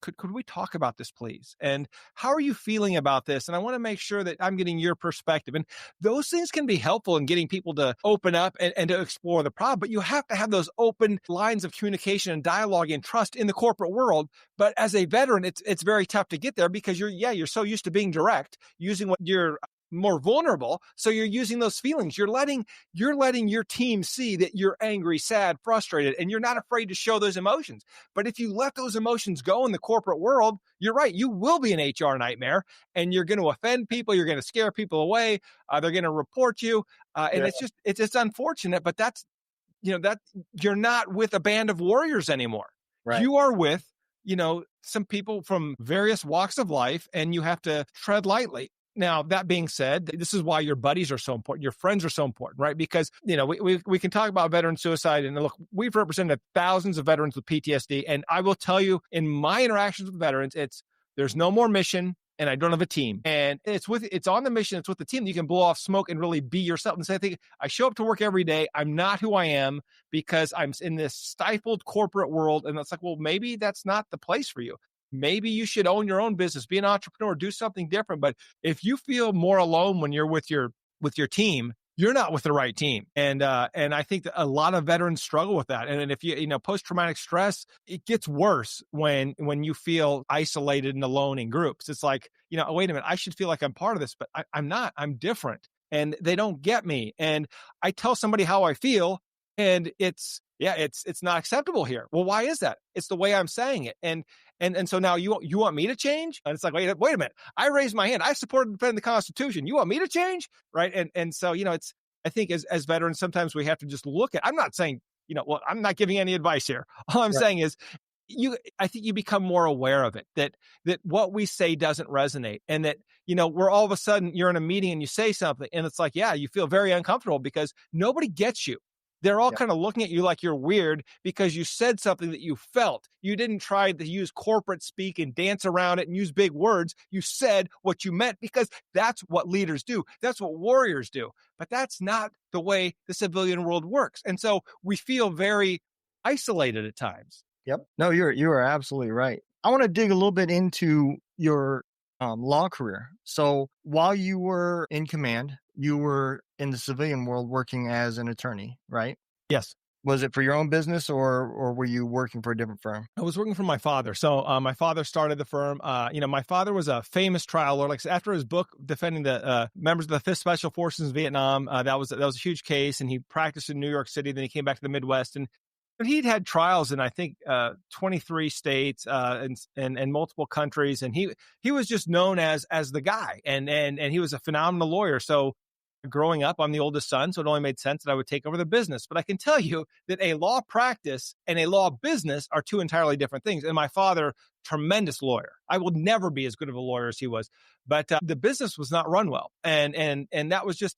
Could we talk about this, please? And how are you feeling about this? And I want to make sure that I'm getting your perspective. And those things can be helpful in getting people to open up and to explore the problem. But you have to have those open lines of communication and dialogue and trust in the corporate world. But as a veteran, it's very tough to get there because you're so used to being direct, using what you're more vulnerable. So you're using those feelings. You're letting your team see that you're angry, sad, frustrated, and you're not afraid to show those emotions. But if you let those emotions go in the corporate world, you're right. You will be an HR nightmare, and you're going to offend people. You're going to scare people away. They're going to report you. And it's unfortunate, but that's, that you're not with a band of warriors anymore. Right. You are with, some people from various walks of life, and you have to tread lightly. Now, that being said, this is why your buddies are so important. Your friends are so important, right? Because, we can talk about veteran suicide, and look, we've represented thousands of veterans with PTSD. And I will tell you, in my interactions with veterans, there's no more mission, and I don't have a team. And it's on the mission. It's with the team that you can blow off smoke and really be yourself. And say, I show up to work every day. I'm not who I am because I'm in this stifled corporate world. And it's like, well, maybe that's not the place for you. Maybe you should own your own business, be an entrepreneur, do something different. But if you feel more alone when you're with your team, you're not with the right team. And I think that a lot of veterans struggle with that. And if post-traumatic stress, it gets worse when you feel isolated and alone in groups. It's like, wait a minute, I should feel like I'm part of this, but I'm not. I'm different. And they don't get me. And I tell somebody how I feel, and it's not acceptable here. Well, why is that? It's the way I'm saying it. And so now you want me to change? And it's like, wait a minute. I raised my hand. I supported defending the Constitution. You want me to change? Right. And so, I think as veterans, sometimes we have to just look at, I'm not saying well, I'm not giving any advice here. All I'm Right. saying is I think you become more aware of it, that what we say doesn't resonate, and that, we're all of a sudden you're in a meeting and you say something and it's like, yeah, you feel very uncomfortable because nobody gets you. They're all Yeah. kind of looking at you like you're weird because you said something that you felt. You didn't try to use corporate speak and dance around it and use big words. You said what you meant because that's what leaders do. That's what warriors do. But that's not the way the civilian world works. And so we feel very isolated at times. Yep. No, you are absolutely right. I want to dig a little bit into your law career. So while you were in command, you were in the civilian world working as an attorney, right? Yes. Was it for your own business or were you working for a different firm? I was working for my father. So my father started the firm. My father was a famous trial lawyer. Like after his book defending the members of the Fifth Special Forces in Vietnam, that was a huge case, and he practiced in New York City. Then he came back to the Midwest, but he'd had trials in, I think, 23 states and multiple countries, and he was just known as the guy, and he was a phenomenal lawyer. So growing up, I'm the oldest son, so it only made sense that I would take over the business. But I can tell you that a law practice and a law business are two entirely different things. And my father, tremendous lawyer. I will never be as good of a lawyer as he was, but the business was not run well, and that was just,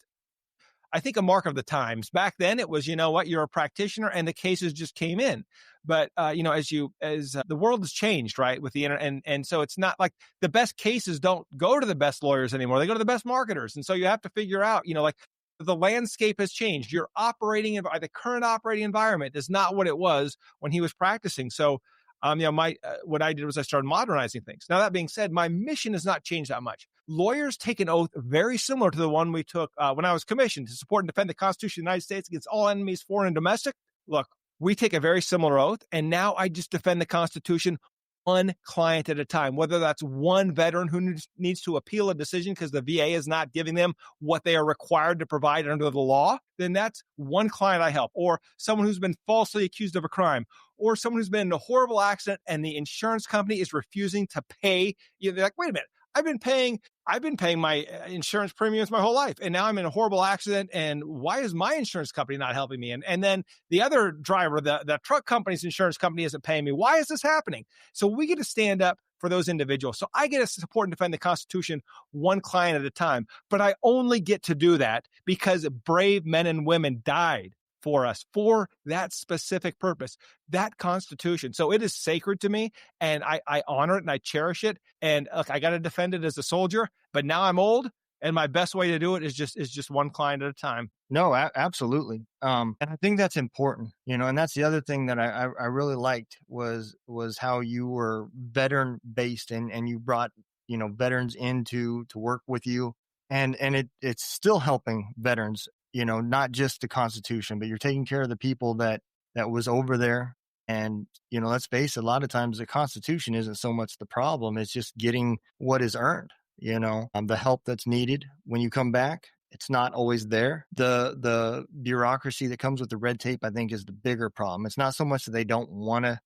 I think, a mark of the times. Back then it was, you're a practitioner and the cases just came in. But, as the world has changed, right, with the internet. And so it's not like the best cases don't go to the best lawyers anymore. They go to the best marketers. And so you have to figure out, the landscape has changed. The current operating environment is not what it was when he was practicing. So, what I did was I started modernizing things. Now, that being said, my mission has not changed that much. Lawyers take an oath very similar to the one we took when I was commissioned to support and defend the Constitution of the United States against all enemies, foreign and domestic. Look, we take a very similar oath, and now I just defend the Constitution one client at a time, whether that's one veteran who needs to appeal a decision because the VA is not giving them what they are required to provide under the law, then that's one client I help, or someone who's been falsely accused of a crime, or someone who's been in a horrible accident and the insurance company is refusing to pay. They're like, wait a minute, I've been paying my insurance premiums my whole life, and now I'm in a horrible accident, and why is my insurance company not helping me? And then the other driver, the truck company's insurance company isn't paying me. Why is this happening? So we get to stand up for those individuals. So I get to support and defend the Constitution one client at a time, but I only get to do that because brave men and women died for us for that specific purpose, that Constitution. So it is sacred to me, and I honor it and I cherish it. And look, I got to defend it as a soldier, but now I'm old, and my best way to do it is just one client at a time. No, absolutely. And I think that's important, and that's the other thing that I really liked was how you were veteran based and you brought, veterans in to work with you, and it's still helping veterans, not just the Constitution, but you're taking care of the people that was over there. And, let's face it, a lot of times the Constitution isn't so much the problem. It's just getting what is earned, the help that's needed when you come back. It's not always there. The bureaucracy that comes with the red tape, I think, is the bigger problem. It's not so much that they don't want to.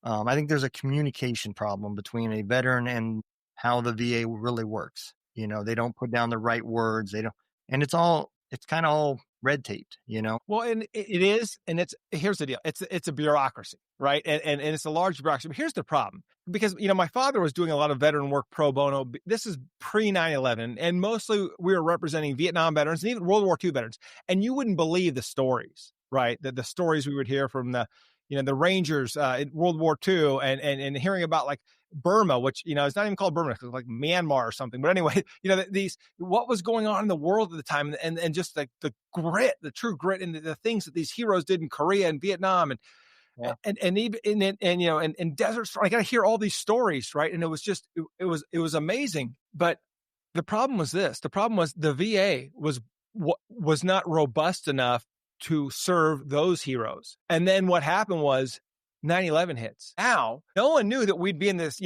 I think there's a communication problem between a veteran and how the VA really works. They don't put down the right words. They don't, and it's kind of all red taped, Well, and it is, and here's the deal. It's a bureaucracy, right? And it's a large bureaucracy. But here's the problem, because, my father was doing a lot of veteran work pro bono. This is pre 9/11, and mostly we were representing Vietnam veterans and even World War II veterans. And you wouldn't believe the stories, right? The stories we would hear from the Rangers in World War II, and hearing about like Burma, which, it's not even called Burma, it's like Myanmar or something. But anyway, what was going on in the world at the time, and just like the grit, the true grit, and the things that these heroes did in Korea and Vietnam, and even in deserts. I got to hear all these stories, right? And it was just, it was amazing. But the problem was this: the problem was the VA was not robust enough to serve those heroes. And then what happened was 9/11 hits. Now, no one knew that we'd be in this,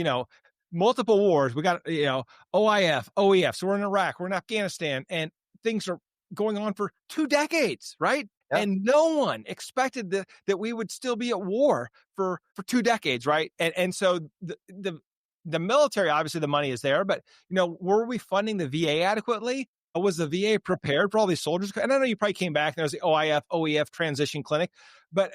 multiple wars. We got, OIF, OEF. So we're in Iraq, we're in Afghanistan, and things are going on for 2 decades, right? Yep. And no one expected that we would still be at war for 2 decades, right? And so the military, obviously the money is there, but, were we funding the VA adequately? Was the VA prepared for all these soldiers? And I know you probably came back and there was the OIF, OEF transition clinic, But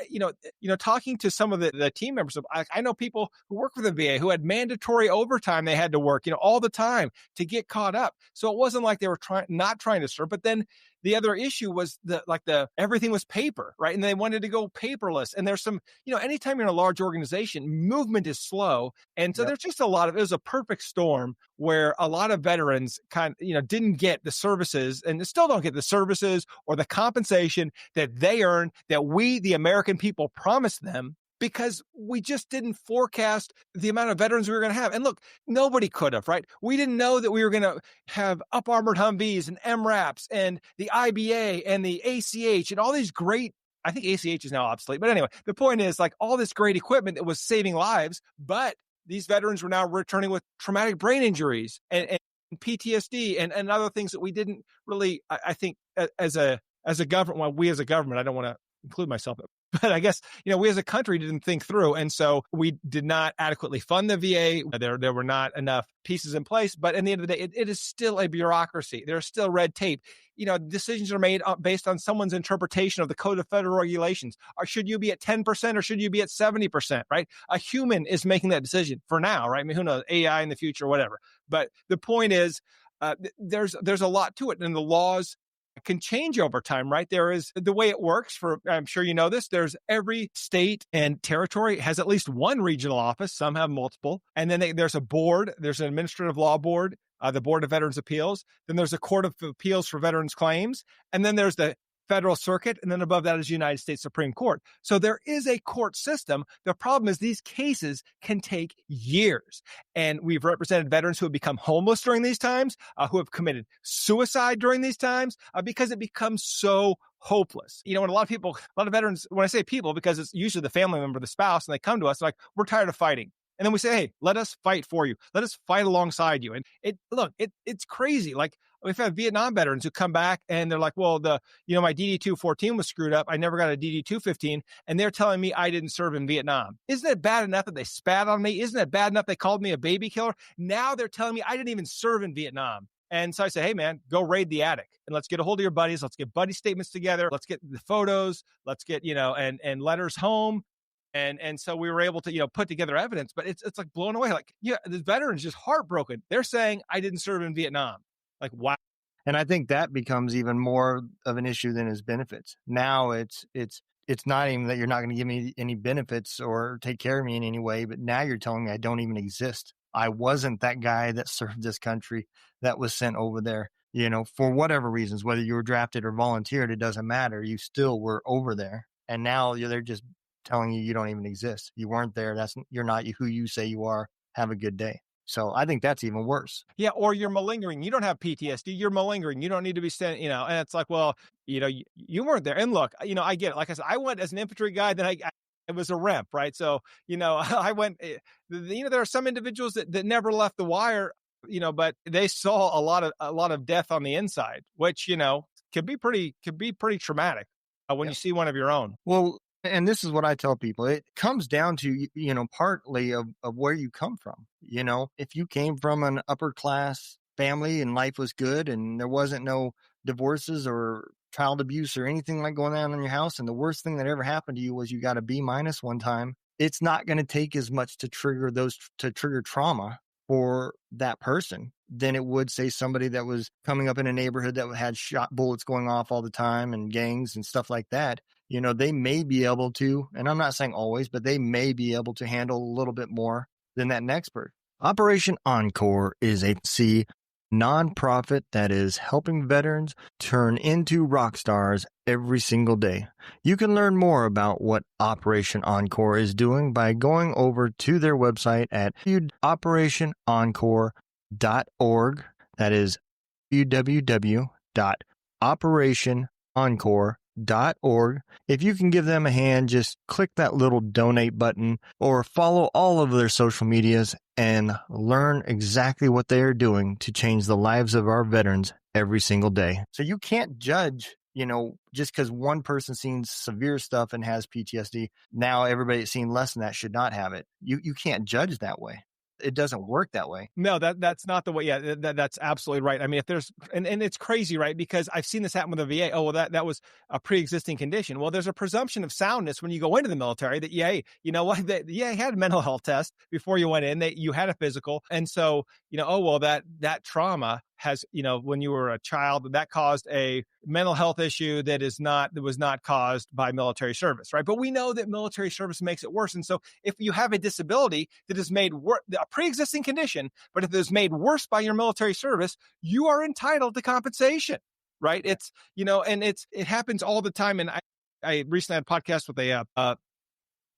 talking to some of the team members, I know people who work for the VA who had mandatory overtime they had to work, all the time to get caught up. So it wasn't like they were not trying to serve. But then the other issue was everything was paper, right? And they wanted to go paperless. And there's some, anytime you're in a large organization, movement is slow. And so there's just it was a perfect storm where a lot of veterans didn't get the services and still don't get the services or the compensation that they earn, that we, the American people, promised them, because we just didn't forecast the amount of veterans we were going to have. And look, nobody could have, right? We didn't know that we were going to have up-armored Humvees and MRAPs and the IBA and the ACH and all these great, I think ACH is now obsolete. But anyway, the point is all this great equipment that was saving lives, but these veterans were now returning with traumatic brain injuries and PTSD and other things that we didn't really, I think, as a government, well, we as a government, I don't want to include myself, but I guess, we as a country didn't think through. And so we did not adequately fund the VA. There were not enough pieces in place. But in the end of the day, it is still a bureaucracy. There's still red tape. Decisions are made based on someone's interpretation of the Code of Federal Regulations. Or should you be at 10% or should you be at 70%, right? A human is making that decision for now, right? I mean, who knows, AI in the future, whatever. But the point is, there's a lot to it. And the laws can change over time, right? There is the way it works I'm sure you know this, there's every state and territory has at least one regional office. Some have multiple. And then there's a board, there's an administrative law board, the Board of Veterans Appeals. Then there's a Court of Appeals for Veterans Claims. And then there's the Federal Circuit. And then above that is the United States Supreme Court. So there is a court system. The problem is these cases can take years. And we've represented veterans who have become homeless during these times, who have committed suicide during these times, because it becomes so hopeless. When a lot of veterans, when I say people, because it's usually the family member, the spouse, and they come to us like, we're tired of fighting. And then we say, hey, let us fight for you. Let us fight alongside you. And it's crazy. Like, we've had Vietnam veterans who come back and they're like, well, my DD-214 was screwed up. I never got a DD-215. And they're telling me I didn't serve in Vietnam. Isn't it bad enough that they spat on me? Isn't it bad enough they called me a baby killer? Now they're telling me I didn't even serve in Vietnam. And so I say, hey, man, go raid the attic and let's get a hold of your buddies. Let's get buddy statements together. Let's get the photos. Let's get, and letters home. And so we were able to, put together evidence, but it's like blown away. Like, the veteran's just heartbroken. They're saying I didn't serve in Vietnam. Like, wow. And I think that becomes even more of an issue than his benefits. Now it's not even that you're not going to give me any benefits or take care of me in any way, but now you're telling me I don't even exist. I wasn't that guy that served this country that was sent over there, for whatever reasons, whether you were drafted or volunteered, it doesn't matter. You still were over there. And now they're just telling you don't even exist. You weren't there. You're not who you say you are. Have a good day. So I think that's even worse. Yeah. Or you're malingering. You don't have PTSD. You're malingering. You don't need to be sent, and it's like, well, you weren't there. And look, I get it. Like I said, I went as an infantry guy, then it was a REMP, right? So, I went, there are some individuals that never left the wire, but they saw a lot of death on the inside, which, can be pretty traumatic when you see one of your own. Well, and this is what I tell people. It comes down to, partly of where you come from. If you came from an upper class family and life was good and there wasn't no divorces or child abuse or anything like going on in your house, and the worst thing that ever happened to you was you got a B- one time, it's not going to take as much to trigger trauma for that person than it would, say, somebody that was coming up in a neighborhood that had shot bullets going off all the time and gangs and stuff like that. They may be able to, and I'm not saying always, but they may be able to handle a little bit more than that next person. Operation Encore is a nonprofit that is helping veterans turn into rock stars every single day. You can learn more about what Operation Encore is doing by going over to their website at operationencore.org. That is www.operationencore.org. If you can give them a hand, just click that little donate button or follow all of their social medias and learn exactly what they are doing to change the lives of our veterans every single day. So you can't judge, just because one person's seen severe stuff and has PTSD, now everybody that's seen less than that should not have it. You can't judge that way. it doesn't work that way. No, that's not the way. Yeah, that's absolutely right. I mean, if there's and it's crazy, right? Because I've seen this happen with the VA. Oh, well, that was a pre-existing condition. Well, there's a presumption of soundness when you go into the military that hey, you know what? That you had a mental health test before you went in. That you had a physical, and so oh well, that trauma has when you were a child that caused a mental health issue that was not caused by military service, right? But we know that military service makes it worse, and so if you have a disability that is made worse, a pre-existing condition, but if it is made worse by your military service, you are entitled to compensation, right? It's and it happens all the time. And I recently had a podcast with a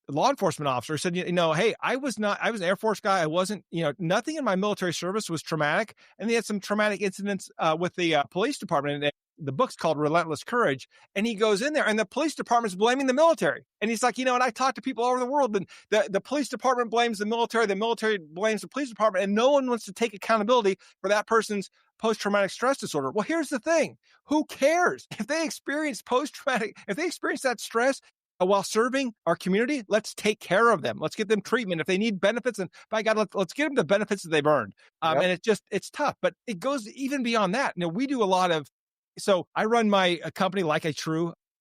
law enforcement officer said, hey, I was an Air Force guy. I wasn't, nothing in my military service was traumatic. And they had some traumatic incidents with the police department. And the book's called Relentless Courage. And he goes in there and the police department's blaming the military. And he's like, and I talk to people all over the world, and the police department blames the military blames the police department, and no one wants to take accountability for that person's post-traumatic stress disorder. Well, here's the thing. Who cares? If they experience that stress, while serving our community, let's take care of them. Let's get them treatment. If they need benefits, and by God, let's get them the benefits that they've earned. And it's tough, but it goes even beyond that. We do a lot of, so I run my company like a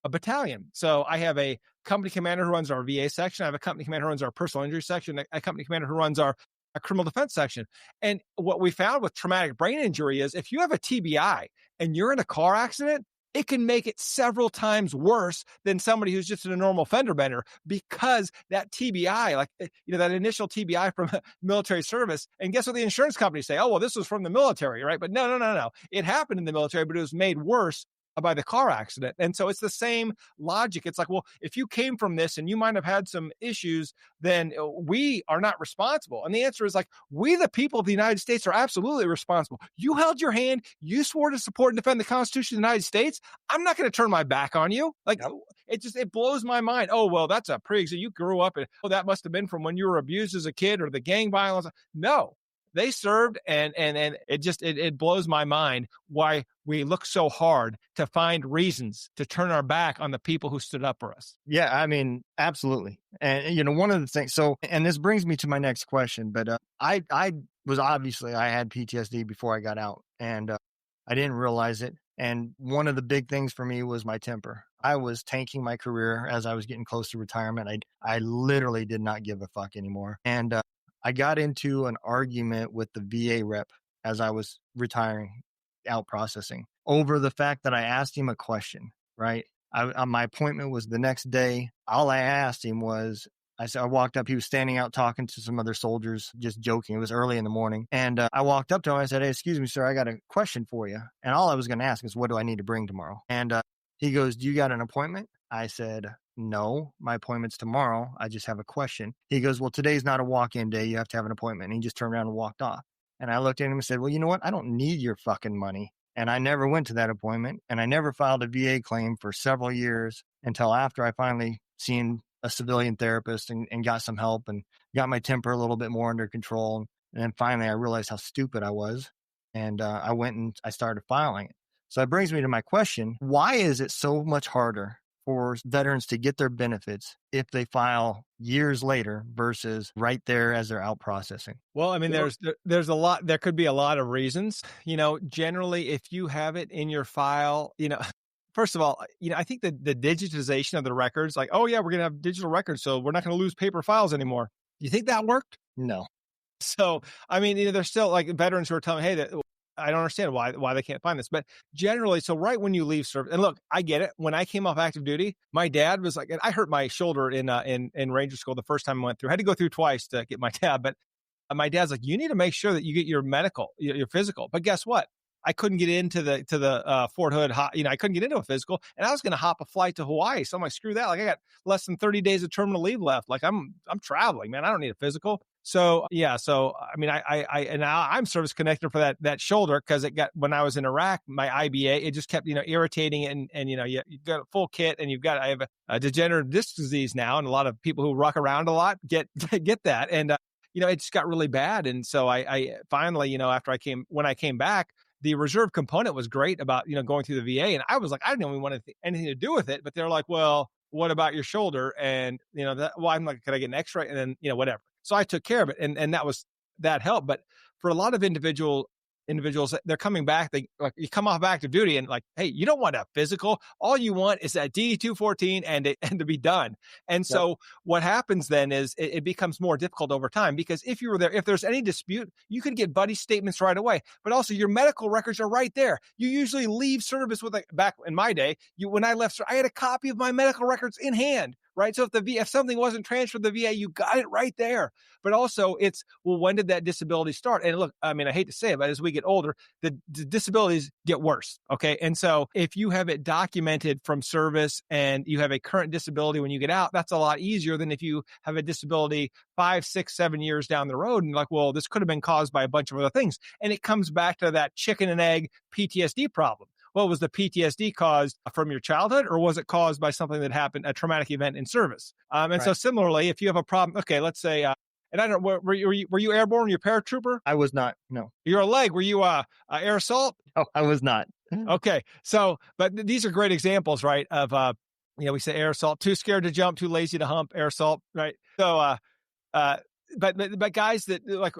battalion. So I have a company commander who runs our VA section. I have a company commander who runs our personal injury section, a company commander who runs our criminal defense section. And what we found with traumatic brain injury is if you have a TBI and you're in a car accident, it can make it several times worse than somebody who's just in a normal fender bender, because that TBI, that initial TBI from military service. And guess what the insurance companies say? Oh, well, this was from the military, right? But no. It happened in the military, but it was made worse by the car accident. And so it's the same logic. It's like, well, if you came from this and you might have had some issues, then we are not responsible. And the answer is we, the people of the United States, are absolutely responsible. You held your hand. You swore to support and defend the Constitution of the United States. I'm not going to turn my back on you. It blows my mind. Oh, well, that's a pre-existing. You grew up and that must have been from when you were abused as a kid or the gang violence. No. They served, and it blows my mind why we look so hard to find reasons to turn our back on the people who stood up for us. Yeah, I mean, absolutely. And one of the things, and this brings me to my next question, but I had PTSD before I got out, and I didn't realize it. And one of the big things for me was my temper. I was tanking my career as I was getting close to retirement. I literally did not give a fuck anymore. And I got into an argument with the VA rep as I was retiring, out processing, over the fact that I asked him a question, right? My appointment was the next day. All I asked him was, I walked up, he was standing out talking to some other soldiers, just joking. It was early in the morning. And I walked up to him. I said, hey, excuse me, sir, I got a question for you. And all I was going to ask is, what do I need to bring tomorrow? And he goes, do you got an appointment? I said, no, my appointment's tomorrow. I just have a question. He goes, well, today's not a walk-in day. You have to have an appointment. And he just turned around and walked off. And I looked at him and said, well, you know what? I don't need your fucking money. And I never went to that appointment. And I never filed a VA claim for several years until after I finally seen a civilian therapist and got some help and got my temper a little bit more under control. And then finally I realized how stupid I was. And I went and I started filing it. So that brings me to my question. Why is it so much harder for veterans to get their benefits if they file years later versus right there as they're out processing? Well, I mean, there's a lot, there could be a lot of reasons, generally if you have it in your file, first of all, I think the digitization of the records, we're going to have digital records, so we're not going to lose paper files anymore. Do you think that worked? No. So, I mean, there's still veterans who are telling me, hey, that I don't understand why they can't find this. But generally, so right when you leave service, and look, I get it. When I came off active duty, my dad was and I hurt my shoulder in Ranger School the first time I went through. I had to go through twice to get my tab, but my dad's like, you need to make sure that you get your medical, your physical. But guess what? I couldn't get into the Fort Hood, I couldn't get into a physical, and I was going to hop a flight to Hawaii. So I'm like, screw that. I got less than 30 days of terminal leave left. I'm traveling, man. I don't need a physical. So yeah. So, I mean, and now I'm service connected for that shoulder. Cause when I was in Iraq, my IBA, it just kept, irritating it. And you got a full kit and I have a degenerative disc disease now. And a lot of people who rock around a lot get that. And, it just got really bad. And so I finally, when I came back, the reserve component was great about, going through the VA. And I was like, I didn't even want anything to do with it, but they're like, well, what about your shoulder? And, I'm like, could I get an x-ray? And then, whatever. So I took care of it. And that was that help. But for a lot of individuals, they're coming back. Like you come off active duty and like, hey, you don't want a physical. All you want is that DD-214 and to be done. And so what happens then is it becomes more difficult over time, because if you were there, if there's any dispute, you can get buddy statements right away. But also your medical records are right there. You usually leave service with, back in my day, when I left, I had a copy of my medical records in hand. Right. So if something wasn't transferred to the VA, you got it right there. But also it's, well, when did that disability start? And look, I mean, I hate to say it, but as we get older, the disabilities get worse. Okay. And so if you have it documented from service and you have a current disability when you get out, that's a lot easier than if you have a disability 5, 6, 7 years down the road. And like, well, this could have been caused by a bunch of other things. And it comes back to that chicken and egg PTSD problem. Well, was the PTSD caused from your childhood, or was it caused by something that happened, a traumatic event in service? And so similarly, if you have a problem, okay, let's say, and I don't know, were you airborne? Were you a paratrooper? I was not. No. You're a leg. Were you air assault? No, I was not. Okay. So, but these are great examples, right? Of, we say air assault, too scared to jump, too lazy to hump, air assault, right? So, but guys that like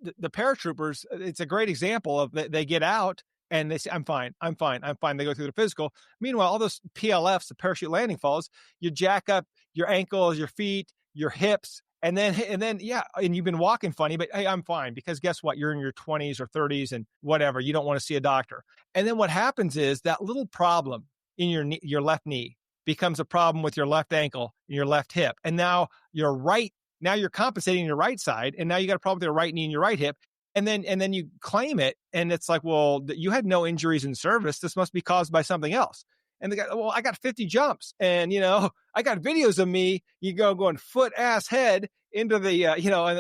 the paratroopers, it's a great example of they get out and they say, I'm fine. They go through the physical. Meanwhile, all those PLFs, the parachute landing falls, you jack up your ankles, your feet, your hips, and then, and you've been walking funny, but hey, I'm fine, because guess what? You're in your 20s or 30s and whatever. You don't want to see a doctor. And then what happens is that little problem in your left knee becomes a problem with your left ankle and your left hip. And now you're compensating your right side, and now you got a problem with your right knee and your right hip. And then you claim it, and it's like, well, you had no injuries in service. This must be caused by something else. And the guy, well, I got 50 jumps, and I got videos of me. You going foot, ass, head into the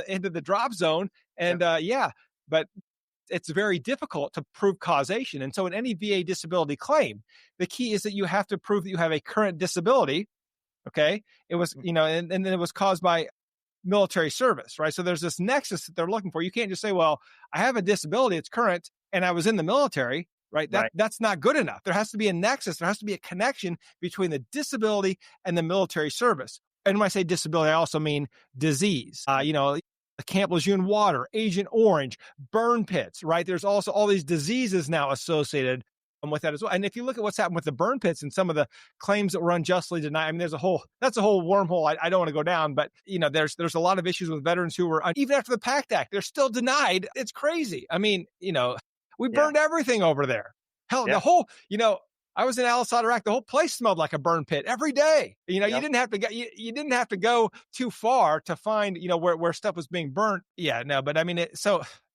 into the drop zone, and but it's very difficult to prove causation. And so in any VA disability claim, the key is that you have to prove that you have a current disability. Okay, it was and then it was caused by military service, right? So there's this nexus that they're looking for. You can't just say, well, I have a disability, it's current, and I was in the military, right? That's not good enough. There has to be a nexus. There has to be a connection between the disability and the military service. And when I say disability, I also mean disease. Camp Lejeune water, Agent Orange, burn pits, right? There's also all these diseases now associated with that as well. And if you look at what's happened with the burn pits and some of the claims that were unjustly denied, I mean, that's a whole wormhole I don't want to go down, but there's a lot of issues with veterans who were, even after the PACT Act, they're still denied. It's crazy. I mean, we burned everything over there. Hell, the whole, I was in Al-Assad, Iraq. The whole place smelled like a burn pit every day. You didn't have to go. You didn't have to go too far to find, where stuff was being burnt. Yeah, no, but I mean,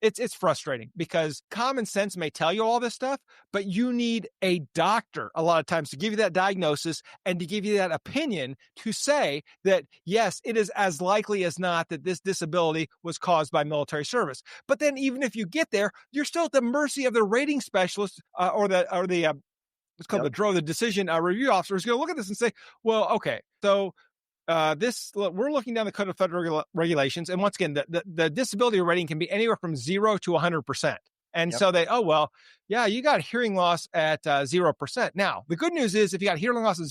it's frustrating, because common sense may tell you all this stuff, but you need a doctor a lot of times to give you that diagnosis and to give you that opinion to say that yes, it is as likely as not that this disability was caused by military service. But then even if you get there, you're still at the mercy of the rating specialist or the it's called the decision review officer is going to look at this and say, well, okay, so we're looking down the Code of Federal Regulations. And once again, the disability rating can be anywhere from 0 to 100%. And so you got hearing loss at 0%. Now, the good news is if you got hearing loss at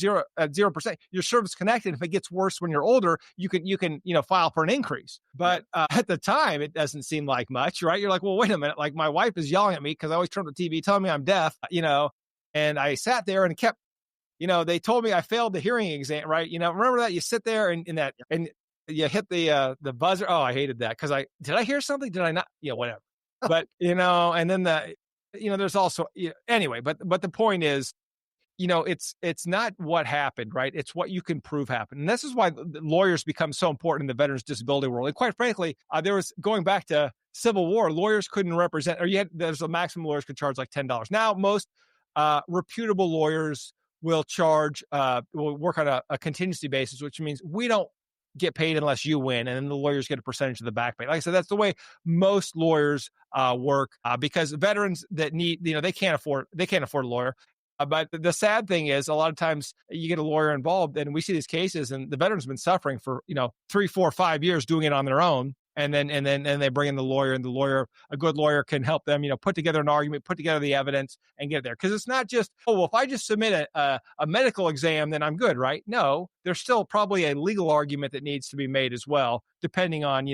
0%, your service connected. If it gets worse when you're older, you can file for an increase. But at the time, it doesn't seem like much, right? You're like, well, wait a minute. Like, my wife is yelling at me because I always turn on the TV telling me I'm deaf, and I sat there and kept, they told me I failed the hearing exam, right? Remember that you sit there and you hit the buzzer. Oh, I hated that, because did I hear something? Did I not? Yeah, whatever. But, and then there's also, anyway, but the point is, it's not what happened, right? It's what you can prove happened. And this is why lawyers become so important in the veterans disability world. And quite frankly, there was, going back to Civil War, lawyers couldn't represent, there's a maximum lawyers could charge like $10. Now, most reputable lawyers will work on a contingency basis, which means we don't get paid unless you win, and then the lawyers get a percentage of the back pay. Like I said, that's the way most lawyers work, because veterans that need, they can't afford a lawyer. But the sad thing is, a lot of times you get a lawyer involved, and we see these cases, and the veteran's been suffering for 3, 4, 5 years doing it on their own. And then they bring in the lawyer, and a good lawyer can help them, put together an argument, put together the evidence, and get there. Because it's not just, if I just submit a medical exam, then I'm good, right? No, there's still probably a legal argument that needs to be made as well, depending on,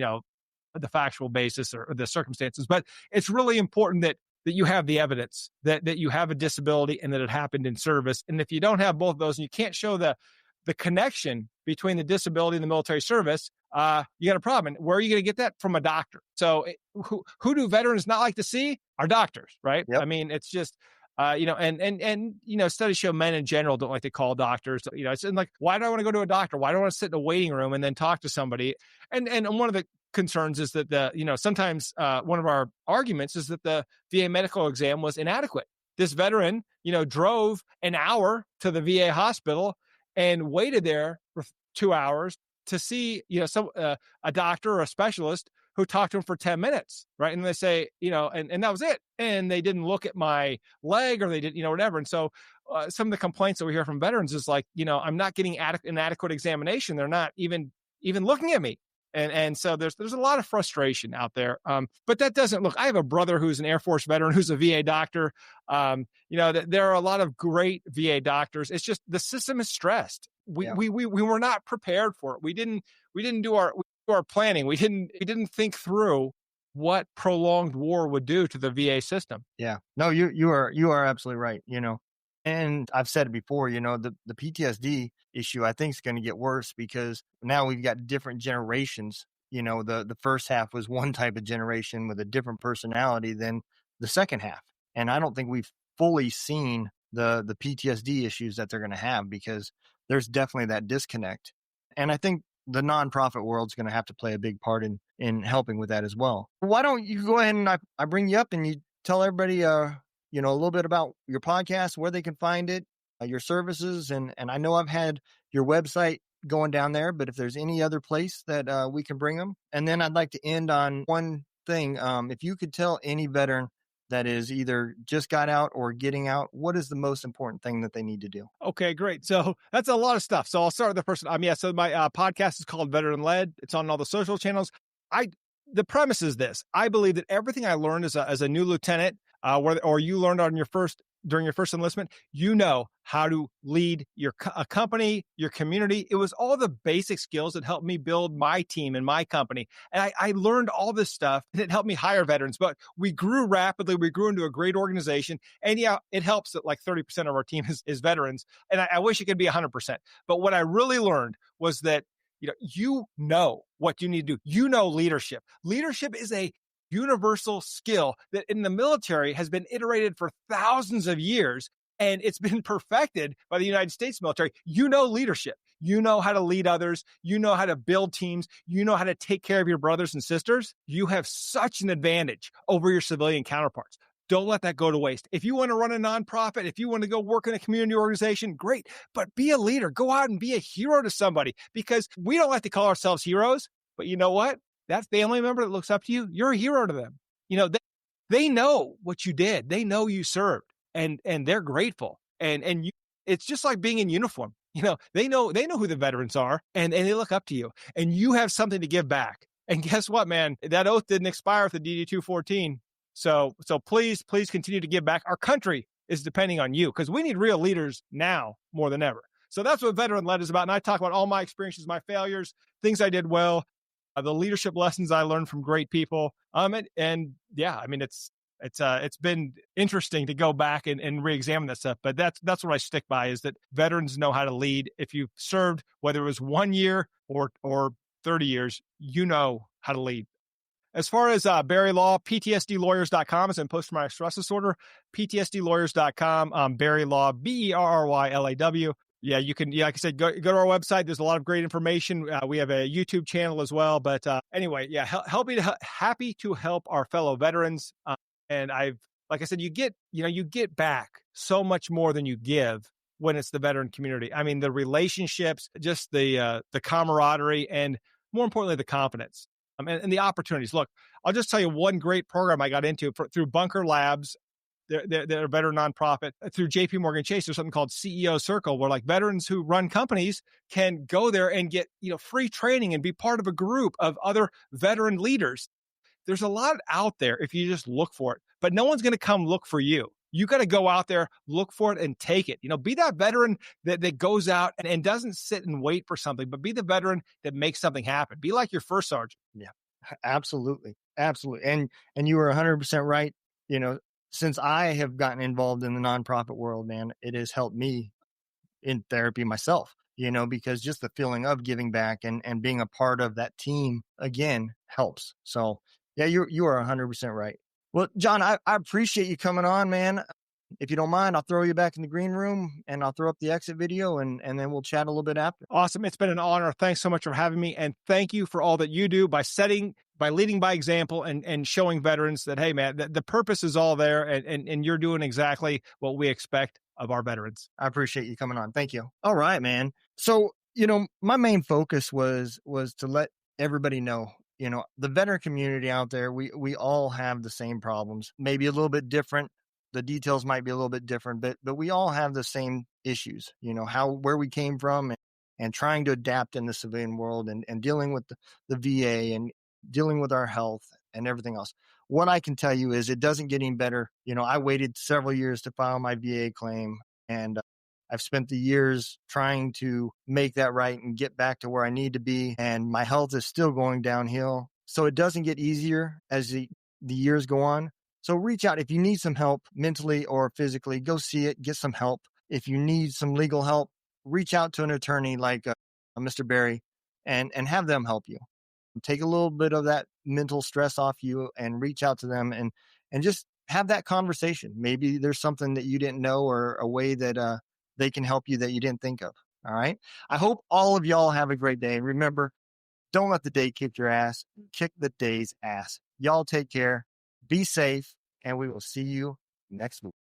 the factual basis or the circumstances. But it's really important that you have the evidence that you have a disability and that it happened in service. And if you don't have both of those and you can't show the connection between the disability and the military service, you got a problem. And where are you going to get that? From a doctor. So who do veterans not like to see? Our doctors, right? Yep. I mean, it's just, and studies show men in general don't like to call doctors. It's like, why do I want to go to a doctor? Why do I want to sit in a waiting room and then talk to somebody? And one of the concerns is that sometimes one of our arguments is that the VA medical exam was inadequate. This veteran, drove an hour to the VA hospital and waited there for 2 hours to see, a doctor or a specialist who talked to him for 10 minutes, right? And they say, and that was it. And they didn't look at my leg or they didn't, whatever. And so some of the complaints that we hear from veterans is like, I'm not getting an adequate examination. They're not even looking at me. And so there's a lot of frustration out there. But that doesn't look, I have a brother who's an Air Force veteran, who's a VA doctor. There are a lot of great VA doctors. It's just the system is stressed. We were not prepared for it. We didn't do our planning. We didn't think through what prolonged war would do to the VA system. Yeah. No, you are absolutely right. And I've said it before, the PTSD issue, I think, is going to get worse because now we've got different generations. The first half was one type of generation with a different personality than the second half. And I don't think we've fully seen the PTSD issues that they're going to have because there's definitely that disconnect. And I think the nonprofit world's going to have to play a big part in helping with that as well. Why don't you go ahead and I bring you up and you tell everybody, a little bit about your podcast, where they can find it, your services. And I know I've had your website going down there, but if there's any other place that we can bring them. And then I'd like to end on one thing. If you could tell any veteran that is either just got out or getting out, what is the most important thing that they need to do? Okay, great. So that's a lot of stuff. So I'll start with the first one. So my podcast is called Veteran Led. It's on all the social channels. The premise is this. I believe that everything I learned as a new lieutenant, or you learned during your first enlistment, how to lead a company, your community. It was all the basic skills that helped me build my team and my company. And I learned all this stuff and it helped me hire veterans, but we grew rapidly. We grew into a great organization. And yeah, it helps that like 30% of our team is veterans. And I wish it could be 100%. But what I really learned was that, what you need to do. Leadership. Leadership is a universal skill that in the military has been iterated for thousands of years, and it's been perfected by the United States military. Leadership. You know how to lead others. You know how to build teams. You know how to take care of your brothers and sisters. You have such an advantage over your civilian counterparts. Don't let that go to waste. If you want to run a nonprofit, if you want to go work in a community organization, great. But be a leader. Go out and be a hero to somebody, because we don't like to call ourselves heroes. But you know what? That family member that looks up to you, you're a hero to them. They know what you did. They know you served, and they're grateful. And it's just like being in uniform. They know who the veterans are, and they look up to you, and you have something to give back. And guess what, man? That oath didn't expire with the DD-214. So please continue to give back. Our country is depending on you, because we need real leaders now more than ever. So that's what Veteran Led is about. And I talk about all my experiences, my failures, things I did well, the leadership lessons I learned from great people. It's been interesting to go back and re-examine that stuff. But that's what I stick by, is that veterans know how to lead. If you've served, whether it was 1 year or 30 years, you know how to lead. As far as Barry Law, PTSDlawyers.com is in post-traumatic stress disorder. PTSDlawyers.com, Barry Law, BERRYLAW. Yeah, you can, like I said, go to our website. There's a lot of great information. We have a YouTube channel as well. But anyway, yeah, happy to help our fellow veterans. And like I said, you get back so much more than you give when it's the veteran community. I mean, the relationships, just the camaraderie, and more importantly, the confidence. And the opportunities. Look, I'll just tell you one great program I got into through Bunker Labs. They're a veteran nonprofit. Through JP Morgan Chase, there's something called CEO Circle, where like veterans who run companies can go there and get free training and be part of a group of other veteran leaders. There's a lot out there if you just look for it, but no one's going to come look for you. You got to go out there, look for it, and take it. Be that veteran that goes out and doesn't sit and wait for something, but be the veteran that makes something happen. Be like your first sergeant. Yeah. Absolutely. Absolutely. And you were 100% right. You know, since I have gotten involved in the nonprofit world, man, it has helped me in therapy myself, because just the feeling of giving back and being a part of that team again helps. So yeah, you are 100% right. Well, John, I appreciate you coming on, man. If you don't mind, I'll throw you back in the green room and I'll throw up the exit video and then we'll chat a little bit after. Awesome. It's been an honor. Thanks so much for having me. And thank you for all that you do by leading by example and showing veterans that, hey, man, the purpose is all there and you're doing exactly what we expect of our veterans. I appreciate you coming on. Thank you. All right, man. So, my main focus was to let everybody know, the veteran community out there, we all have the same problems, maybe a little bit different. The details might be a little bit different, but we all have the same issues, where we came from and trying to adapt in the civilian world and dealing with the VA and dealing with our health and everything else. What I can tell you is it doesn't get any better. I waited several years to file my VA claim, and I've spent the years trying to make that right and get back to where I need to be. And my health is still going downhill. So it doesn't get easier as the years go on. So reach out. If you need some help mentally or physically, go see it, get some help. If you need some legal help, reach out to an attorney like Mr. Barry and have them help you. Take a little bit of that mental stress off you and reach out to them and just have that conversation. Maybe there's something that you didn't know or a way that they can help you that you didn't think of. All right. I hope all of y'all have a great day. Remember, don't let the day kick your ass. Kick the day's ass. Y'all take care. Be safe. And we will see you next week.